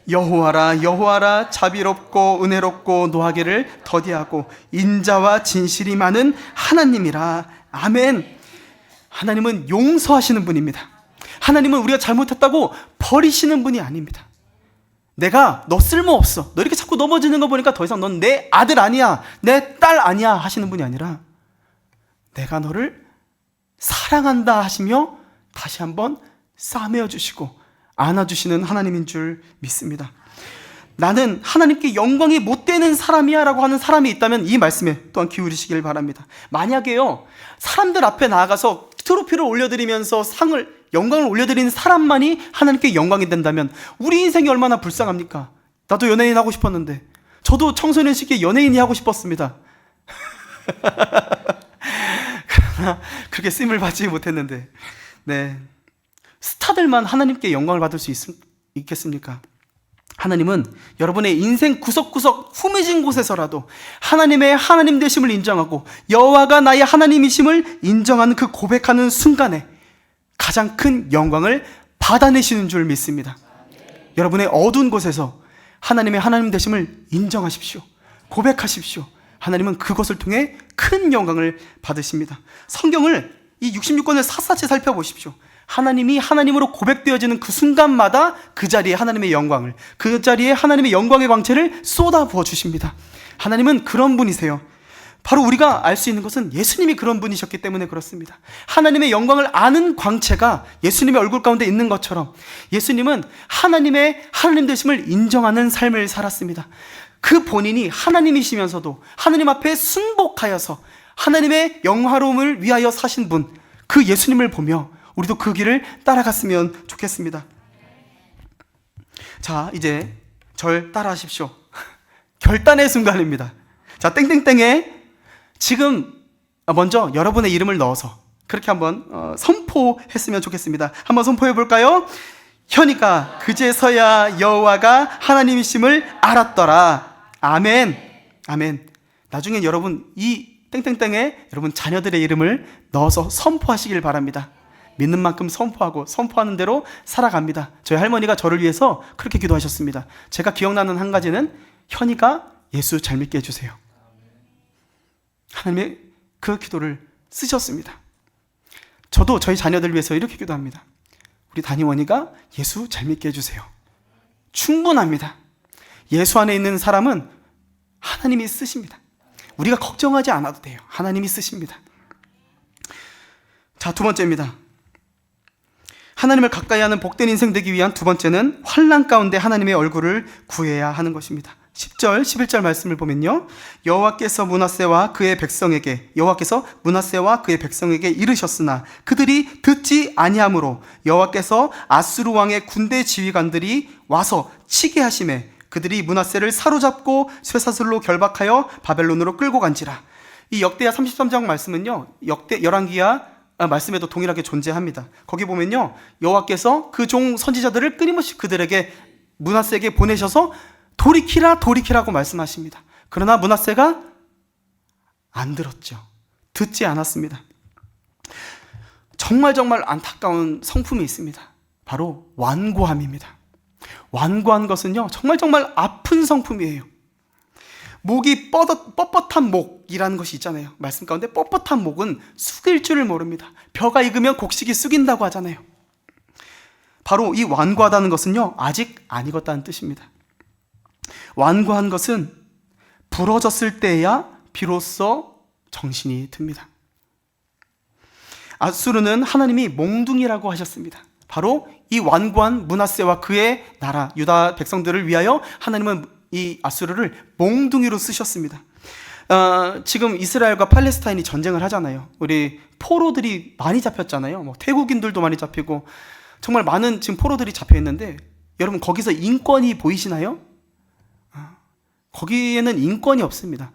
여호와라 여호와라 자비롭고 은혜롭고 노하기를 더디하고 인자와 진실이 많은 하나님이라. 아멘. 하나님은 용서하시는 분입니다. 하나님은 우리가 잘못했다고 버리시는 분이 아닙니다. 내가 너 쓸모없어, 너 이렇게 자꾸 넘어지는 거 보니까 더 이상 넌 내 아들 아니야, 내 딸 아니야 하시는 분이 아니라 내가 너를 사랑한다 하시며 다시 한번 싸매어 주시고 안아주시는 하나님인 줄 믿습니다. 나는 하나님께 영광이 못 되는 사람이야 라고 하는 사람이 있다면 이 말씀에 또한 기울이시길 바랍니다. 만약에요, 사람들 앞에 나아가서 트로피를 올려드리면서 영광을 올려드리는 사람만이 하나님께 영광이 된다면 우리 인생이 얼마나 불쌍합니까? 나도 연예인 하고 싶었는데, 저도 청소년 시기에 연예인이 하고 싶었습니다. 그러나 그렇게 쓰임을 받지 못했는데, 네, 스타들만 하나님께 영광을 받을 수 있겠습니까? 하나님은 여러분의 인생 구석구석 후미진 곳에서라도 하나님의 하나님 되심을 인정하고 여호와가 나의 하나님이심을 인정하는 그 고백하는 순간에 가장 큰 영광을 받아내시는 줄 믿습니다. 여러분의 어두운 곳에서 하나님의 하나님 되심을 인정하십시오. 고백하십시오. 하나님은 그것을 통해 큰 영광을 받으십니다. 성경을 이 66권을 샅샅이 살펴보십시오. 하나님이 하나님으로 고백되어지는 그 순간마다 그 자리에 하나님의 영광을, 그 자리에 하나님의 영광의 광채를 쏟아부어 주십니다. 하나님은 그런 분이세요. 바로 우리가 알 수 있는 것은 예수님이 그런 분이셨기 때문에 그렇습니다. 하나님의 영광을 아는 광채가 예수님의 얼굴 가운데 있는 것처럼 예수님은 하나님의 하나님 되심을 인정하는 삶을 살았습니다. 그 본인이 하나님이시면서도 하나님 앞에 순복하여서 하나님의 영화로움을 위하여 사신 분, 그 예수님을 보며 우리도 그 길을 따라갔으면 좋겠습니다. 자, 이제 절 따라하십시오. 결단의 순간입니다. 자, 땡땡땡에 지금 먼저 여러분의 이름을 넣어서 그렇게 한번 선포했으면 좋겠습니다. 한번 선포해 볼까요? 현이가 그제서야 여호와가 하나님이심을 알았더라. 아멘. 아멘. 나중에 여러분 이 땡땡땡에 여러분 자녀들의 이름을 넣어서 선포하시길 바랍니다. 믿는 만큼 선포하고 선포하는 대로 살아갑니다. 저희 할머니가 저를 위해서 그렇게 기도하셨습니다. 제가 기억나는 한 가지는 현이가 예수 잘 믿게 해주세요. 하나님의 그 기도를 쓰셨습니다. 저도 저희 자녀들 위해서 이렇게 기도합니다. 우리 다니원이가 예수 잘 믿게 해주세요. 충분합니다. 예수 안에 있는 사람은 하나님이 쓰십니다. 우리가 걱정하지 않아도 돼요. 하나님이 쓰십니다. 자, 두 번째입니다. 하나님을 가까이 하는 복된 인생 되기 위한 두 번째는 환난 가운데 하나님의 얼굴을 구해야 하는 것입니다. 10절, 11절 말씀을 보면요, 여호와께서 므낫세와 그의 백성에게 이르셨으나 그들이 듣지 아니하므로 여호와께서 아수르 왕의 군대 지휘관들이 와서 치게 하심에 그들이 므낫세를 사로잡고 쇠사슬로 결박하여 바벨론으로 끌고 간지라. 이 역대하 33장 말씀은요, 열왕기하 말씀에도 동일하게 존재합니다. 거기 보면요, 여호와께서 그 종 선지자들을 끊임없이 그들에게 므낫세에게 보내셔서 돌이키라고 말씀하십니다. 그러나 므낫세가 안 들었죠. 듣지 않았습니다. 정말 안타까운 성품이 있습니다. 바로 완고함입니다. 완고한 것은요, 정말 아픈 성품이에요. 목이 뻣뻣한 목이라는 것이 있잖아요. 말씀 가운데 뻣뻣한 목은 숙일 줄을 모릅니다. 벼가 익으면 곡식이 쑥인다고 하잖아요. 바로 이 완고하다는 것은요, 아직 안 익었다는 뜻입니다. 완고한 것은 부러졌을 때야 비로소 정신이 듭니다. 아수르는 하나님이 몽둥이라고 하셨습니다. 바로 이 완고한 므낫세와 그의 나라 유다 백성들을 위하여 하나님은 이 아수르를 몽둥이로 쓰셨습니다. 지금 이스라엘과 팔레스타인이 전쟁을 하잖아요. 우리 포로들이 많이 잡혔잖아요. 뭐 태국인들도 많이 잡히고 정말 많은 지금 포로들이 잡혀 있는데, 여러분 거기서 인권이 보이시나요? 거기에는 인권이 없습니다.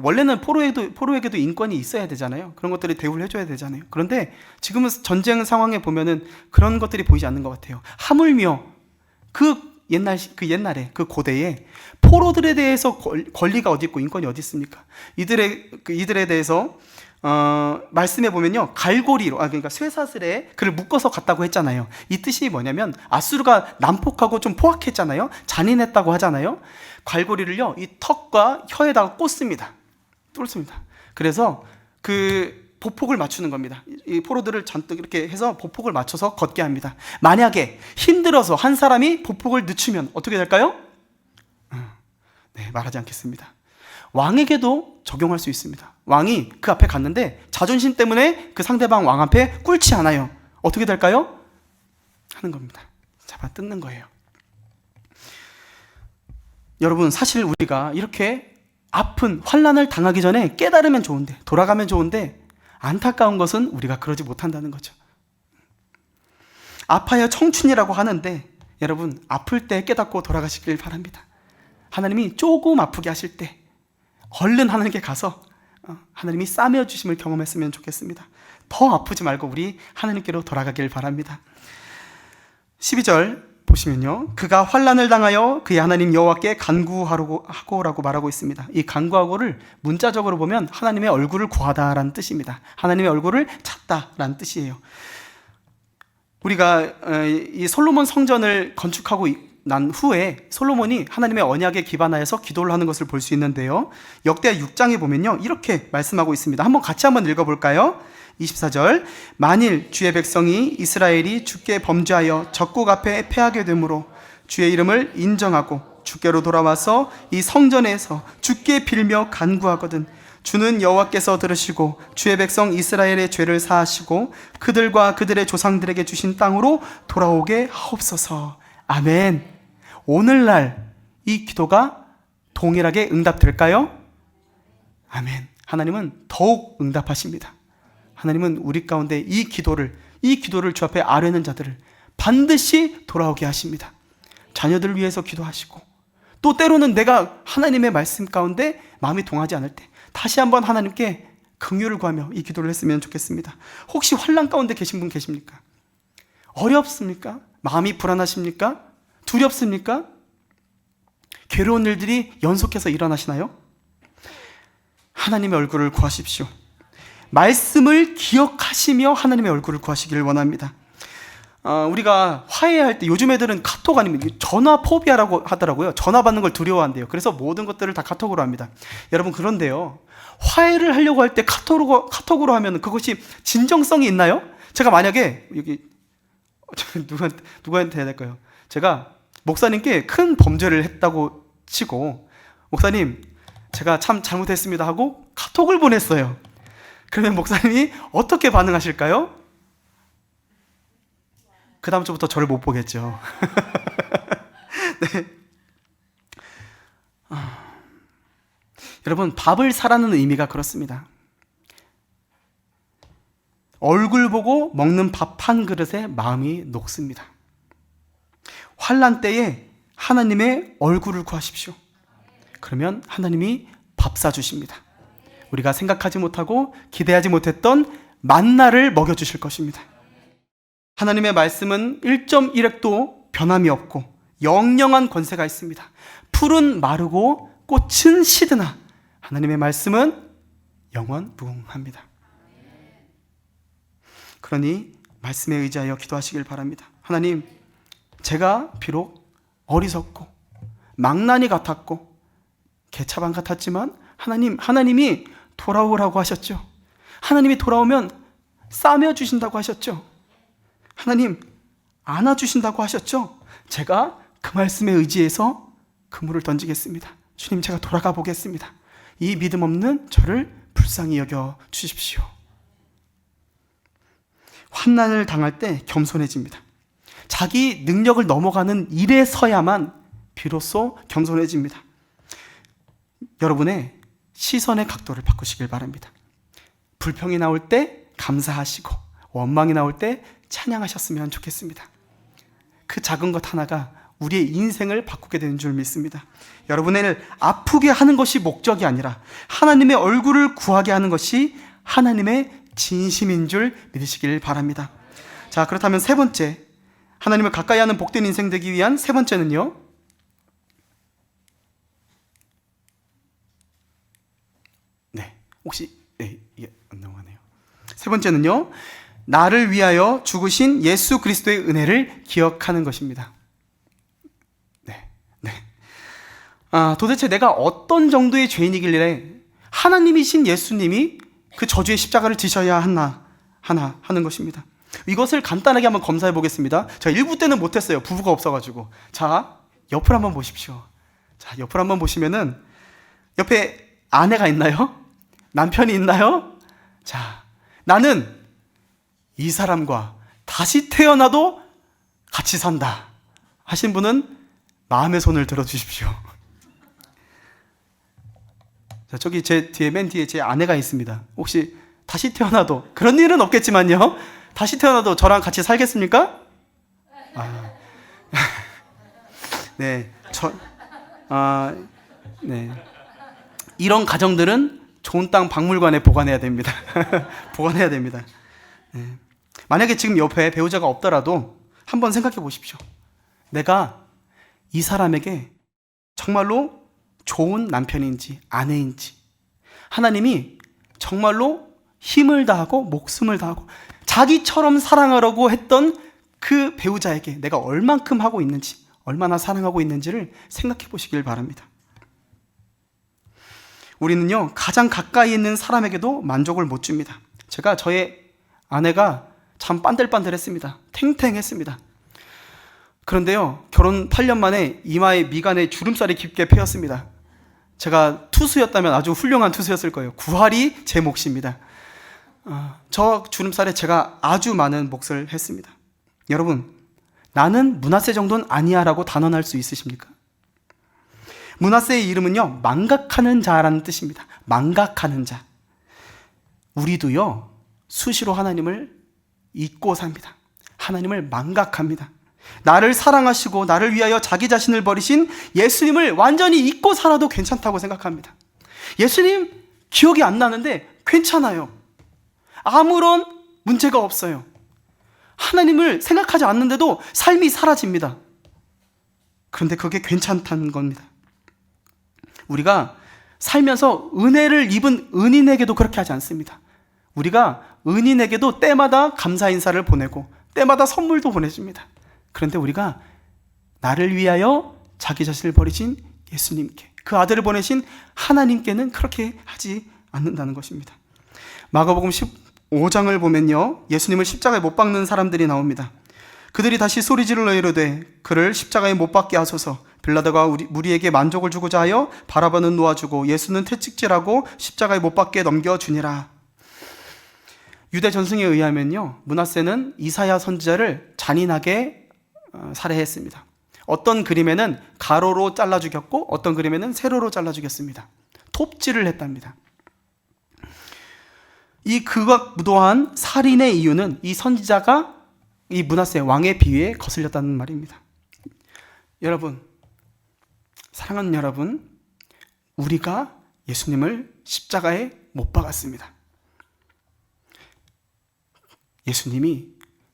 원래는 포로에게도 인권이 있어야 되잖아요. 그런 것들을 대우를 해줘야 되잖아요. 그런데 지금은 전쟁 상황에 보면은 그런 것들이 보이지 않는 것 같아요. 하물며 그 옛날에 그 고대에 포로들에 대해서 권리가 어디 있고 인권이 어디 있습니까? 이들에 대해서 말씀해 보면요, 갈고리로, 그러니까 쇠사슬에 그를 묶어서 갔다고 했잖아요. 이 뜻이 뭐냐면 아수르가 난폭하고 좀 포악했잖아요. 잔인했다고 하잖아요. 갈고리를요, 이 턱과 혀에다가 꽂습니다. 뚫습니다. 그래서 그 보폭을 맞추는 겁니다. 이 포로들을 잔뜩 이렇게 해서 보폭을 맞춰서 걷게 합니다. 만약에 힘들어서 한 사람이 보폭을 늦추면 어떻게 될까요? 네, 말하지 않겠습니다. 왕에게도 적용할 수 있습니다. 왕이 그 앞에 갔는데 자존심 때문에 그 상대방 왕 앞에 꿇지 않아요. 어떻게 될까요? 하는 겁니다. 잡아 뜯는 거예요. 여러분, 사실 우리가 이렇게 아픈 환난을 당하기 전에 깨달으면 좋은데, 돌아가면 좋은데, 안타까운 것은 우리가 그러지 못한다는 거죠. 아파야 청춘이라고 하는데 여러분, 아플 때 깨닫고 돌아가시길 바랍니다. 하나님이 조금 아프게 하실 때 얼른 하나님께 가서 하나님이 싸매어 주심을 경험했으면 좋겠습니다. 더 아프지 말고 우리 하나님께로 돌아가길 바랍니다. 12절 보시면요, 그가 환난을 당하여 그의 하나님 여호와께 간구하고라고 말하고 있습니다. 이 간구하고를 문자적으로 보면 하나님의 얼굴을 구하다라는 뜻입니다. 하나님의 얼굴을 찾다라는 뜻이에요. 우리가 이 솔로몬 성전을 건축하고 난 후에 솔로몬이 하나님의 언약에 기반하여서 기도를 하는 것을 볼 수 있는데요, 역대하 6장에 보면요, 이렇게 말씀하고 있습니다. 같이 한번 읽어볼까요? 24절, 만일 주의 백성이 이스라엘이 주께 범죄하여 적국 앞에 패하게 되므로 주의 이름을 인정하고 주께로 돌아와서 이 성전에서 주께 빌며 간구하거든 주는 여호와께서 들으시고 주의 백성 이스라엘의 죄를 사하시고 그들과 그들의 조상들에게 주신 땅으로 돌아오게 하옵소서. 아멘. 오늘날 이 기도가 동일하게 응답될까요? 아멘. 하나님은 더욱 응답하십니다. 하나님은 우리 가운데 이 기도를 주 앞에 아뢰는 자들을 반드시 돌아오게 하십니다. 자녀들을 위해서 기도하시고, 또 때로는 내가 하나님의 말씀 가운데 마음이 동하지 않을 때 다시 한번 하나님께 긍휼을 구하며 이 기도를 했으면 좋겠습니다. 혹시 환난 가운데 계신 분 계십니까? 어렵습니까? 마음이 불안하십니까? 두렵습니까? 괴로운 일들이 연속해서 일어나시나요? 하나님의 얼굴을 구하십시오. 말씀을 기억하시며 하나님의 얼굴을 구하시기를 원합니다. 우리가 화해할 때 요즘 애들은 카톡 아니면 전화 포비아라고 하더라고요. 전화 받는 걸 두려워한대요. 그래서 모든 것들을 다 카톡으로 합니다. 여러분, 그런데요, 화해를 하려고 할 때 카톡으로 하면 그것이 진정성이 있나요? 제가 만약에 여기 누구한테 해야 될까요? 제가 목사님께 큰 범죄를 했다고 치고, 목사님 제가 참 잘못했습니다 하고 카톡을 보냈어요. 그러면 목사님이 어떻게 반응하실까요? 그 다음 주부터 저를 못 보겠죠. 네. 여러분, 밥을 사라는 의미가 그렇습니다. 얼굴 보고 먹는 밥 한 그릇에 마음이 녹습니다. 환난 때에 하나님의 얼굴을 구하십시오. 그러면 하나님이 밥 사주십니다. 우리가 생각하지 못하고 기대하지 못했던 만나를 먹여주실 것입니다. 하나님의 말씀은 1.1획도 변함이 없고 영영한 권세가 있습니다. 풀은 마르고 꽃은 시드나 하나님의 말씀은 영원무궁합니다. 그러니 말씀에 의지하여 기도하시길 바랍니다. 하나님, 제가 비록 어리석고 망나니 같았고 개차반 같았지만 하나님이 돌아오라고 하셨죠. 하나님이 돌아오면 싸매어 주신다고 하셨죠. 하나님 안아주신다고 하셨죠. 제가 그 말씀에 의지해서 그물을 던지겠습니다. 주님, 제가 돌아가 보겠습니다. 이 믿음 없는 저를 불쌍히 여겨 주십시오. 환난을 당할 때 겸손해집니다. 자기 능력을 넘어가는 일에서야만 비로소 겸손해집니다. 여러분의 시선의 각도를 바꾸시길 바랍니다. 불평이 나올 때 감사하시고 원망이 나올 때 찬양하셨으면 좋겠습니다. 그 작은 것 하나가 우리의 인생을 바꾸게 되는 줄 믿습니다. 여러분을 아프게 하는 것이 목적이 아니라 하나님의 얼굴을 구하게 하는 것이 하나님의 진심인 줄 믿으시길 바랍니다. 자, 그렇다면 세 번째, 하나님을 가까이 하는 복된 인생 되기 위한 세 번째는요, 네, 혹시 이게 안 넘어가네요. 세 번째는요, 나를 위하여 죽으신 예수 그리스도의 은혜를 기억하는 것입니다. 도대체 내가 어떤 정도의 죄인이길래 하나님이신 예수님이 그 저주의 십자가를 지셔야 하나 하는 것입니다. 이것을 간단하게 한번 검사해 보겠습니다. 제가 1부 때는 못했어요. 부부가 없어가지고. 자, 옆을 한번 보십시오. 자, 옆을 한번 보시면은 옆에 아내가 있나요? 남편이 있나요? 자, 나는 이 사람과 다시 태어나도 같이 산다 하신 분은 마음의 손을 들어주십시오. 자, 저기 제 뒤에, 맨 뒤에 제 아내가 있습니다. 혹시 다시 태어나도, 그런 일은 없겠지만요, 다시 태어나도 저랑 같이 살겠습니까? 네, 네. 이런 가정들은 좋은 땅 박물관에 보관해야 됩니다. 보관해야 됩니다. 네. 만약에 지금 옆에 배우자가 없더라도 한번 생각해 보십시오. 내가 이 사람에게 정말로 좋은 남편인지 아내인지, 하나님이 정말로 힘을 다하고 목숨을 다하고 자기처럼 사랑하려고 했던 그 배우자에게 내가 얼만큼 하고 있는지, 얼마나 사랑하고 있는지를 생각해 보시길 바랍니다. 우리는요, 가장 가까이 있는 사람에게도 만족을 못 줍니다. 제가 저의 아내가 참 빤들빤들했습니다. 탱탱했습니다. 그런데요, 결혼 8년 만에 이마에 미간에 주름살이 깊게 패였습니다. 제가 투수였다면 아주 훌륭한 투수였을 거예요. 9할이 제 몫입니다. 저 주름살에 제가 아주 많은 몫을 했습니다. 여러분, 나는 므낫세 정도는 아니야 라고 단언할 수 있으십니까? 므낫세의 이름은요, 망각하는 자라는 뜻입니다. 망각하는 자. 우리도요, 수시로 하나님을 잊고 삽니다. 하나님을 망각합니다. 나를 사랑하시고 나를 위하여 자기 자신을 버리신 예수님을 완전히 잊고 살아도 괜찮다고 생각합니다. 예수님 기억이 안 나는데 괜찮아요. 아무런 문제가 없어요. 하나님을 생각하지 않는데도 삶이 사라집니다. 그런데 그게 괜찮다는 겁니다. 우리가 살면서 은혜를 입은 은인에게도 그렇게 하지 않습니다. 우리가 은인에게도 때마다 감사 인사를 보내고 때마다 선물도 보내줍니다. 그런데 우리가 나를 위하여 자기 자신을 버리신 예수님께, 그 아들을 보내신 하나님께는 그렇게 하지 않는다는 것입니다. 마가복음 15장을 보면요, 예수님을 십자가에 못 박는 사람들이 나옵니다. 그들이 다시 소리질러 이르되 그를 십자가에 못 박게 하소서. 빌라도가 우리에게 만족을 주고자 하여 바라바는 놓아주고 예수는 퇴직질하고 십자가에 못 박게 넘겨주니라. 유대 전승에 의하면요, 므낫세는 이사야 선지자를 잔인하게 살해했습니다. 어떤 그림에는 가로로 잘라 죽였고 어떤 그림에는 세로로 잘라 죽였습니다. 톱질을 했답니다. 이 극악무도한 살인의 이유는 이 선지자가 이 므낫세 왕의 비위에 거슬렸다는 말입니다. 여러분, 사랑하는 여러분, 우리가 예수님을 십자가에 못 박았습니다. 예수님이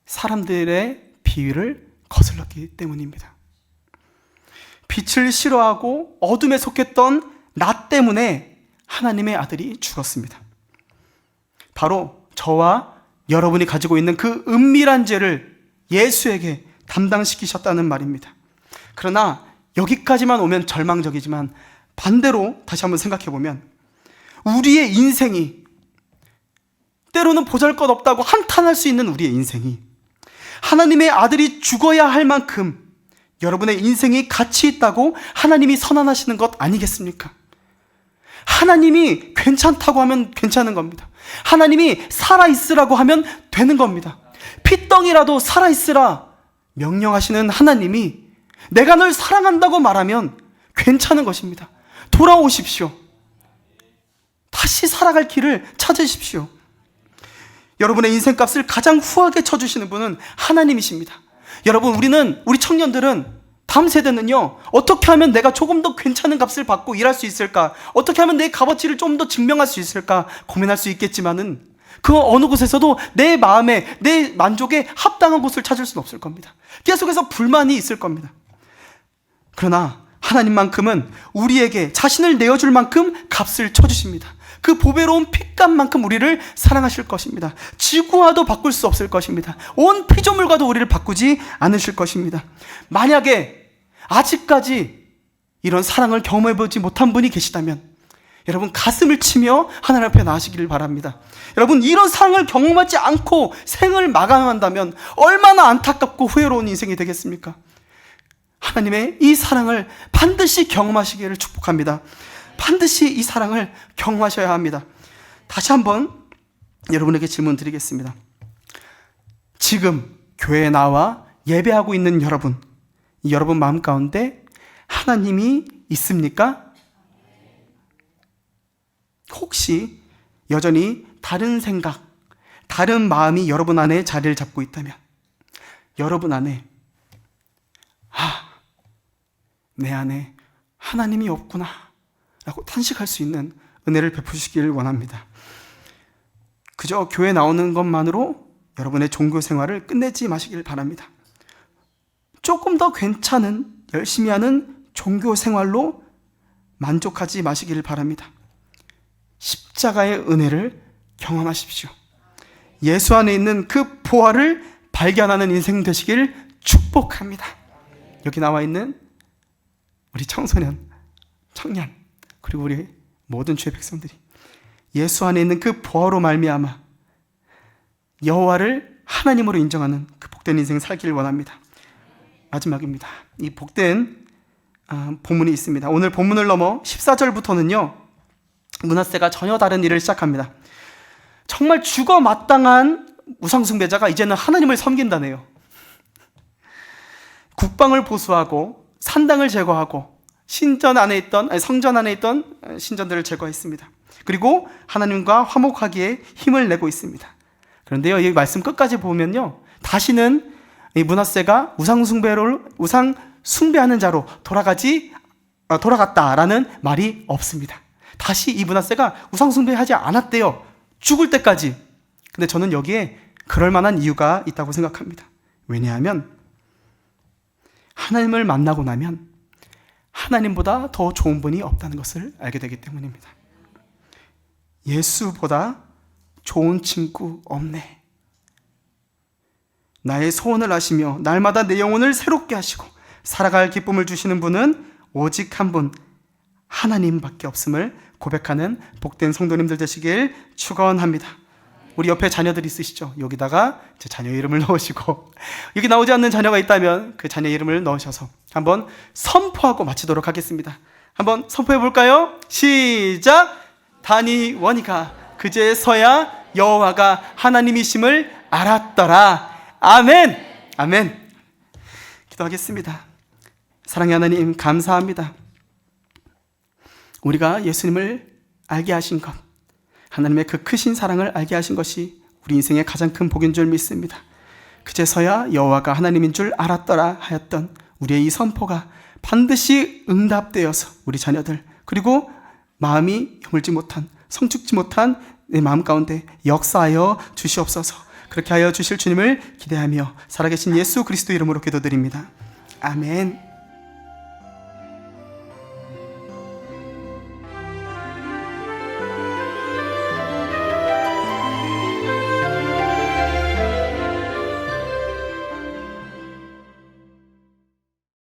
사람들의 비위를 거슬렀기 때문입니다. 빛을 싫어하고 어둠에 속했던 나 때문에 하나님의 아들이 죽었습니다. 바로 저와 여러분이 가지고 있는 그 은밀한 죄를 예수에게 담당시키셨다는 말입니다. 그러나 여기까지만 오면 절망적이지만 반대로 다시 한번 생각해 보면 우리의 인생이, 때로는 보잘것없다고 한탄할 수 있는 우리의 인생이 하나님의 아들이 죽어야 할 만큼 여러분의 인생이 가치 있다고 하나님이 선언하시는 것 아니겠습니까? 하나님이 괜찮다고 하면 괜찮은 겁니다. 하나님이 살아있으라고 하면 되는 겁니다. 피덩이라도 살아있으라 명령하시는 하나님이 내가 널 사랑한다고 말하면 괜찮은 것입니다. 돌아오십시오. 다시 살아갈 길을 찾으십시오. 여러분의 인생값을 가장 후하게 쳐주시는 분은 하나님이십니다. 여러분, 우리 청년들은, 다음 세대는요, 어떻게 하면 내가 조금 더 괜찮은 값을 받고 일할 수 있을까? 어떻게 하면 내 값어치를 좀 더 증명할 수 있을까? 고민할 수 있겠지만은 그 어느 곳에서도 내 마음에, 내 만족에 합당한 곳을 찾을 수는 없을 겁니다. 계속해서 불만이 있을 겁니다. 그러나 하나님만큼은 우리에게 자신을 내어줄 만큼 값을 쳐주십니다. 그 보배로운 핏값만큼 우리를 사랑하실 것입니다. 지구와도 바꿀 수 없을 것입니다. 온 피조물과도 우리를 바꾸지 않으실 것입니다. 만약에 아직까지 이런 사랑을 경험해보지 못한 분이 계시다면 여러분 가슴을 치며 하나님 앞에 나아가시기를 바랍니다. 여러분 이런 사랑을 경험하지 않고 생을 마감한다면 얼마나 안타깝고 후회로운 인생이 되겠습니까? 하나님의 이 사랑을 반드시 경험하시기를 축복합니다. 반드시 이 사랑을 경험하셔야 합니다. 다시 한번 여러분에게 질문 드리겠습니다. 지금 교회에 나와 예배하고 있는 여러분, 여러분 마음 가운데 하나님이 있습니까? 혹시 여전히 다른 생각, 다른 마음이 여러분 안에 자리를 잡고 있다면 여러분 안에 내 안에 하나님이 없구나 라고 탄식할 수 있는 은혜를 베푸시길 원합니다. 그저 교회 나오는 것만으로 여러분의 종교 생활을 끝내지 마시길 바랍니다. 조금 더 괜찮은 열심히 하는 종교 생활로 만족하지 마시길 바랍니다. 십자가의 은혜를 경험하십시오. 예수 안에 있는 그 보화를 발견하는 인생 되시길 축복합니다. 여기 나와 있는 우리 청소년, 청년, 그리고 우리 모든 주의 백성들이 예수 안에 있는 그 보화로 말미암아 여호와를 하나님으로 인정하는 그 복된 인생 살기를 원합니다. 마지막입니다. 이 복된 본문이 있습니다. 오늘 본문을 넘어 14절부터는요 므낫세가 전혀 다른 일을 시작합니다. 정말 죽어 마땅한 우상숭배자가 이제는 하나님을 섬긴다네요. 국방을 보수하고 산당을 제거하고 성전 안에 있던 신전들을 제거했습니다. 그리고 하나님과 화목하기에 힘을 내고 있습니다. 그런데요, 이 말씀 끝까지 보면요, 다시는 이 므낫세가 우상 숭배하는 자로 돌아갔다라는 말이 없습니다. 다시 이 므낫세가 우상 숭배하지 않았대요. 죽을 때까지. 근데 저는 여기에 그럴 만한 이유가 있다고 생각합니다. 왜냐하면 하나님을 만나고 나면 하나님보다 더 좋은 분이 없다는 것을 알게 되기 때문입니다. 예수보다 좋은 친구 없네. 나의 소원을 아시며 날마다 내 영혼을 새롭게 하시고 살아갈 기쁨을 주시는 분은 오직 한 분, 하나님밖에 없음을 고백하는 복된 성도님들 되시길 축원합니다. 우리 옆에 자녀들 있으시죠? 여기다가 제 자녀 이름을 넣으시고, 여기 나오지 않는 자녀가 있다면 그 자녀 이름을 넣으셔서 한번 선포하고 마치도록 하겠습니다. 한번 선포해 볼까요? 시작! 다니 원이가 그제서야 여호와가 하나님이심을 알았더라. 아멘! 아멘! 기도하겠습니다. 사랑의 하나님, 감사합니다. 우리가 예수님을 알게 하신 것, 하나님의 그 크신 사랑을 알게 하신 것이 우리 인생의 가장 큰 복인 줄 믿습니다. 그제서야 여호와가 하나님인 줄 알았더라 하였던 우리의 이 선포가 반드시 응답되어서 우리 자녀들, 그리고 마음이 여물지 못한, 성축지 못한 내 마음 가운데 역사하여 주시옵소서. 그렇게 하여 주실 주님을 기대하며 살아계신 예수 그리스도 이름으로 기도드립니다. 아멘.